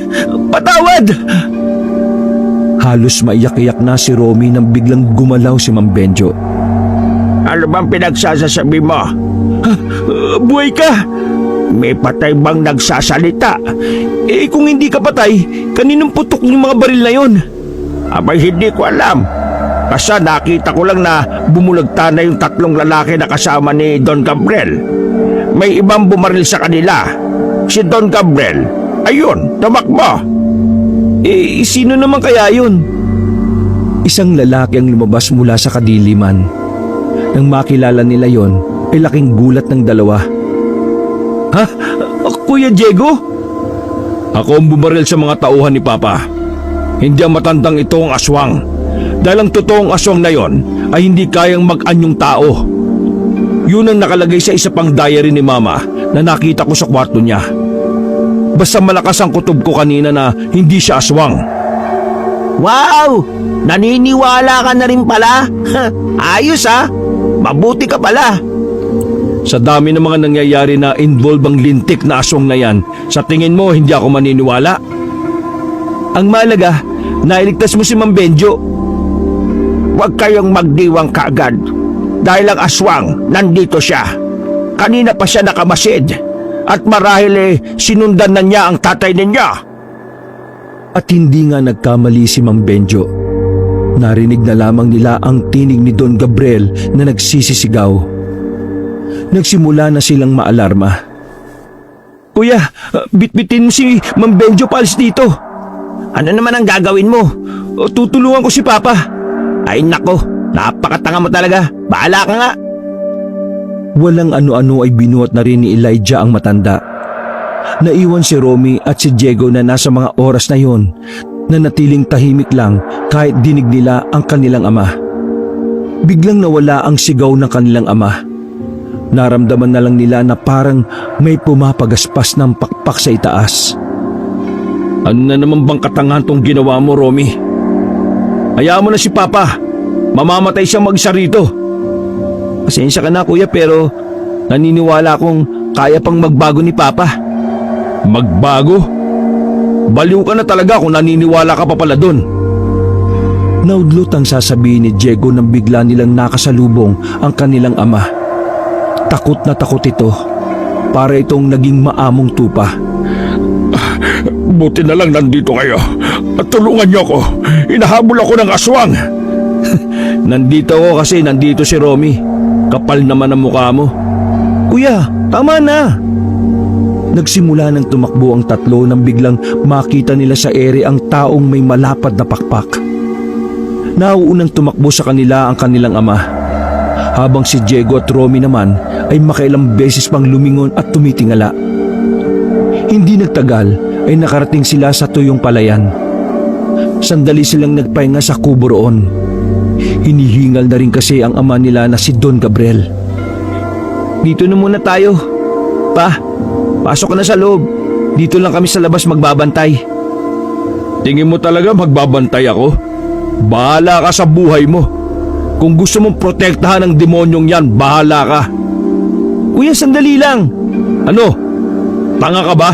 Patawad! Halos maiyak-iyak na si Romy nang biglang gumalaw si Mang Benjo. Ano bang pinagsasasabi mo? Buhay ka! May patay bang nagsasalita? Kung hindi ka patay, kaninong putok yung mga baril na yon? Abay hindi ko alam. Basta nakita ko lang na bumulagta na yung 3 lalaki na kasama ni Don Gabriel. May ibang bumaril sa kanila. Si Don Gabriel, ayun, tumakbo. Sino naman kaya yun? Isang lalaki ang lumabas mula sa kadiliman. Nang makilala nila yon, ay laking gulat ng dalawa. Ha? Kuya Diego? Ako ang bumaril sa mga tauhan ni Papa. Hindi ang matandang ito ang aswang. Dahil ang totoong aswang na yon ay hindi kayang mag-anyong tao. Yun ang nakalagay sa isa pang diary ni Mama na nakita ko sa kwarto niya. Basta malakas ang kutob ko kanina na hindi siya aswang. Wow! Naniniwala ka na rin pala? Ayos ha? Mabuti ka pala. Sa dami ng mga nangyayari na involve ang lintik na aswang na yan, sa tingin mo hindi ako maniniwala? Ang malaga, nailigtas mo si Mang Benjo. Huwag kayong magdiwang kaagad. Dahil ang aswang, nandito siya. Kanina pa siya nakamasid. At marahil sinundan na niya ang tatay ninyo. At hindi nga nagkamali si Mang Benjo. Narinig na lamang nila ang tinig ni Don Gabriel na nagsisisigaw. Nagsimula na silang maalarma. Kuya, bitbitin mo si Mang Benjo paalis dito. Ano naman ang gagawin mo? Tutulungan ko si Papa. Ay nako, napakatanga mo talaga. Bahala ka nga. Walang ano-ano ay binuhat na rin ni Elijah ang matanda. Naiwan si Romy at si Diego na nasa mga oras na yon na natiling tahimik lang kahit dinig nila ang kanilang ama. Biglang nawala ang sigaw ng kanilang ama. Naramdaman na lang nila na parang may pumapagaspas ng pakpak sa itaas. Ano na naman bang katangahan tong ginawa mo, Romy? Hayaan mo na si Papa. mamamatay siya mag-isa rito. Pasensya ka na kuya pero naniniwala akong kaya pang magbago ni Papa. Magbago? Baliw ka na talaga kung naniniwala ka pa pala dun. Naudlot ang sasabihin ni Diego nang bigla nilang nakasalubong ang kanilang ama. Takot na takot ito. Para itong naging maamong tupa. Buti na lang nandito kayo. At tulungan niyo ako. Inahabol ako ng aswang. Nandito ako kasi nandito si Romy. Kapal naman ang mukha mo. Kuya, tama na. Nagsimula nang tumakbo ang tatlo nang biglang makita nila sa ere ang taong may malapad na pakpak. Nauunang tumakbo sa kanila ang kanilang ama. Habang si Diego at Romy naman ay makailang beses pang lumingon at tumitingala. Hindi nagtagal ay nakarating sila sa tuyong palayan. Sandali silang nagpahinga sa kubo roon. Hinihingal na rin kasi ang ama nila na si Don Gabriel. Dito na muna tayo. Pa, pasok ka na sa loob. Dito lang kami sa labas magbabantay. Tingin mo talaga magbabantay ako? Bahala ka sa buhay mo. Kung gusto mong protektahan ang demonyong yan, bahala ka. Kuya, sandali lang. Ano? Tanga ka ba?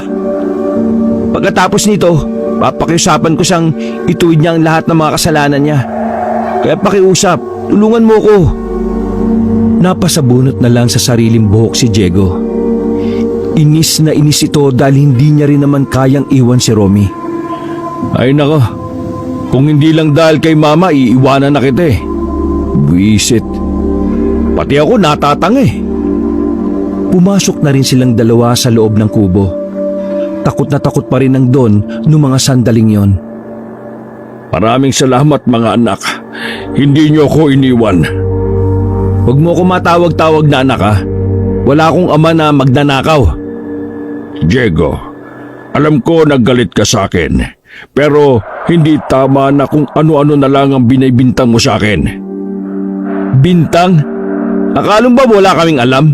Pagkatapos nito, papakiusapan ko siyang ituwid niya ang lahat ng mga kasalanan niya. Kaya pakiusap, tulungan mo ko. Napasabunot na lang sa sariling buhok si Diego. Inis na inis ito dahil hindi niya rin naman kayang iwan si Romy. Ay nako, kung hindi lang dahil kay mama, iiwanan na kita eh. Buisit. Pati ako natatanga eh. Pumasok na rin silang dalawa sa loob ng kubo. Takot na takot pa rin ang Don noong mga sandaling yon. Maraming salamat mga anak. Hindi niyo ako iniwan. Huwag mo ko matawag-tawag na anak ha. Wala akong ama na magnanakaw. Diego, alam ko naggalit ka sa akin. Pero hindi tama na kung ano-ano na lang ang binibintang mo sa akin. Bintang? Akala mo ba wala kaming alam?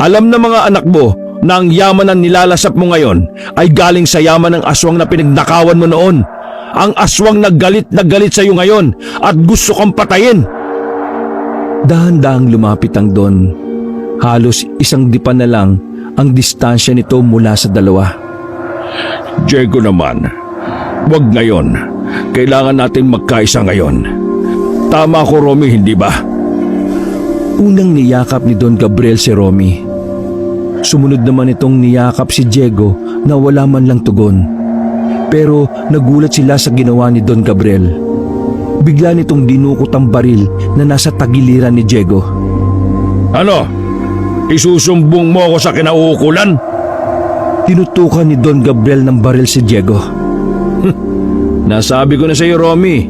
Alam ng mga anak mo na ang yaman na nilalasap mo ngayon ay galing sa yaman ng aswang na pinagnakawan mo noon. Ang aswang na galit sa iyo ngayon at gusto kang patayin. Dahan-dahang lumapit ang Don. Halos isang dipa na lang ang distansya nito mula sa dalawa. Diego naman, wag ngayon. Kailangan natin magkaisa ngayon. Tama ko, Romy, hindi ba? Unang niyakap ni Don Gabriel si Romy. Sumunod naman itong niyakap si Diego na wala man lang tugon. Pero nagulat sila sa ginawa ni Don Gabriel. Bigla nitong dinukot ang baril na nasa tagiliran ni Diego. Ano? Isusumbong mo ako sa kinauukulan? Tinutukan ni Don Gabriel ng baril si Diego. Nasabi ko na sa iyo, Romy,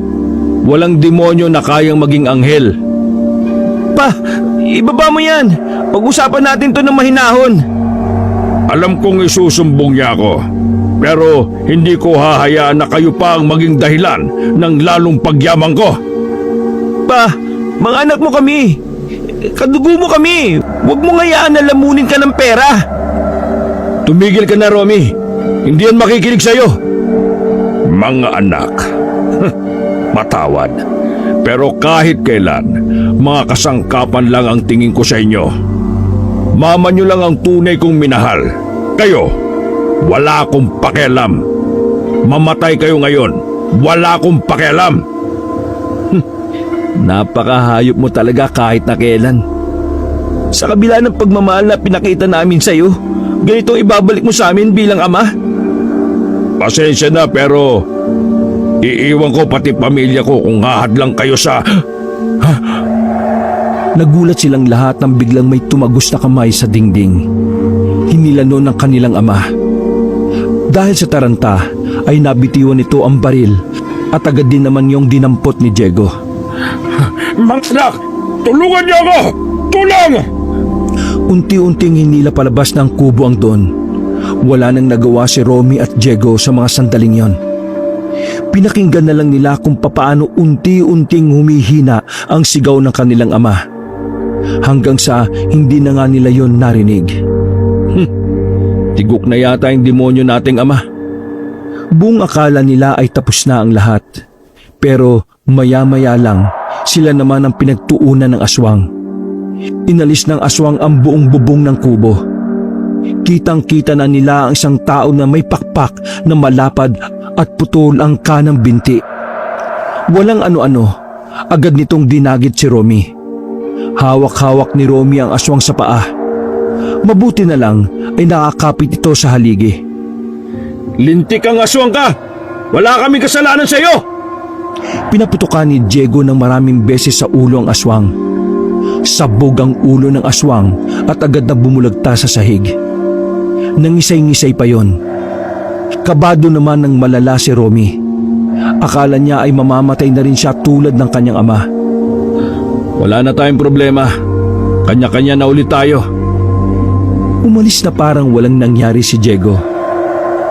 walang demonyo na kayang maging anghel. Pa, ibaba mo yan. Pag-usapan natin to ng mahinahon. Alam kong isusumbong niya ako. Pero hindi ko hahayaan na kayo pa ang maging dahilan ng lalong pagyaman ko. Pa, mga anak mo kami. Kadugo mo kami. Huwag mo ngayaan na lamunin ka ng pera. Tumigil ka na, Romy. Hindi yan makikinig sa'yo. Mga anak, matawad. Pero kahit kailan, mga kasangkapan lang ang tingin ko sa inyo. Mama nyo lang ang tunay kong minahal. Kayo, wala akong pakialam. Mamatay kayo ngayon, wala akong pakialam. Napakahayop mo talaga kahit na kailan. Sa kabila ng pagmamahal na pinakita namin sa'yo, ganito ibabalik mo sa amin bilang ama? Pasensya na pero iiwan ko pati pamilya ko kung hahadlang kayo sa... Nagulat silang lahat nang biglang may tumagos na kamay sa dingding. Hinilano ng kanilang ama. Dahil sa taranta ay nabitiwan nito ang baril at agad din naman yung dinampot ni Diego. Mga anak, tulungan niyo ako! Tulong! Unti-unting hinila palabas ng kubo ang Don. Wala nang nagawa si Romy at Diego sa mga sandaling yon. Pinakinggan na lang nila kung papaano unti-unting humihina ang sigaw ng kanilang ama. Hanggang sa hindi na nga nila yon narinig. Tigok na yata yung demonyo nating ama. Buong akala nila ay tapos na ang lahat. Pero maya-maya lang, sila naman ang pinagtuunan ng aswang. Inalis ng aswang ang buong bubong ng kubo. Kitang-kita na nila ang isang tao na may pakpak na malapad at putol ang kanang binti. Walang ano-ano, agad nitong dinagit si Romy. Hawak-hawak ni Romy ang aswang sa paa. Mabuti na lang ay nakakapit ito sa haligi. Lintik kang aswang ka! Wala kaming kasalanan sa iyo! Pinaputukan ni Diego ng maraming beses sa ulo ang aswang. Sabog ang ulo ng aswang at agad na bumulagta sa sahig. Nangisay-ngisay pa yon. Kabado naman ng malala si Romy. Akala niya ay mamamatay na rin siya tulad ng kanyang ama. Wala na tayong problema. Kanya-kanya na ulit tayo. Umalis na parang walang nangyari si Diego.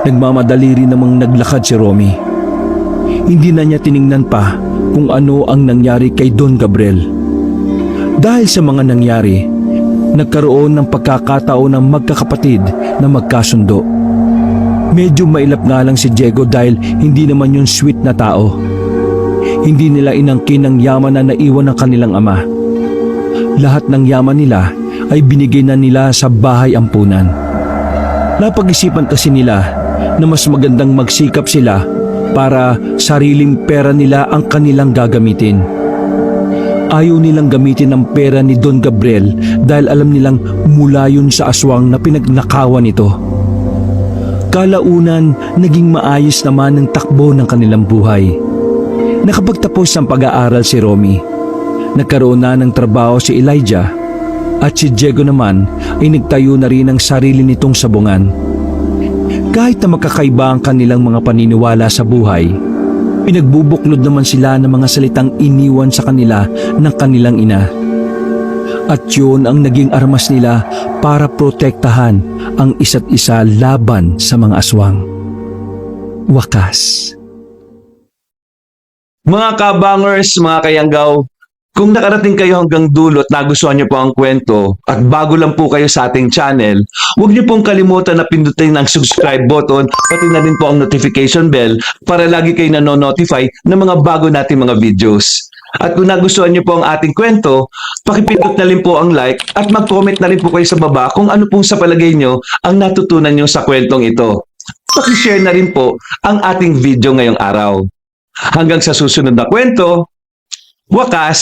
Nagmamadali rin namang naglakad si Romy. Hindi na niya tiningnan pa kung ano ang nangyari kay Don Gabriel. Dahil sa mga nangyari, nagkaroon ng pagkakataon ng magkakapatid na magkasundo. Medyo mailap nga lang si Diego dahil hindi naman yung sweet na tao. Hindi nila inangkin ang yaman na naiwan ng kanilang ama. Lahat ng yaman nila ay binigay na nila sa bahay ampunan. Napag-isipan kasi nila na mas magandang magsikap sila para sariling pera nila ang kanilang gagamitin. Ayaw nilang gamitin ang pera ni Don Gabriel dahil alam nilang mula yun sa aswang na pinagnakawan nito. Kalaunan, naging maayos naman ang takbo ng kanilang buhay. Nakapagtapos ng pag-aaral si Romy. Nagkaroon na ng trabaho si Elijah at si Diego naman ay nagtayo na rin ng sarili nitong sabungan. Kahit na magkakaiba ang kanilang mga paniniwala sa buhay, pinagbubuklod naman sila ng mga salitang iniwan sa kanila ng kanilang ina. At yun ang naging armas nila para protektahan ang isa't isa laban sa mga aswang. Wakas. Mga kabangers, mga kayanggaw, kung nakarating kayo hanggang dulo at nagustuhan niyo po ang kwento at bago lang po kayo sa ating channel, huwag niyo pong kalimutan na pindutin ang subscribe button pati na din po ang notification bell para lagi kayo nano-notify ng mga bago nating mga videos. At kung nagustuhan niyo po ang ating kwento, pakipindot na rin po ang like at mag-comment na rin po kayo sa baba kung ano pong sa palagay niyo ang natutunan niyo sa kwentong ito. Paki-share na rin po ang ating video ngayong araw. Hanggang sa susunod na kwento, wakas!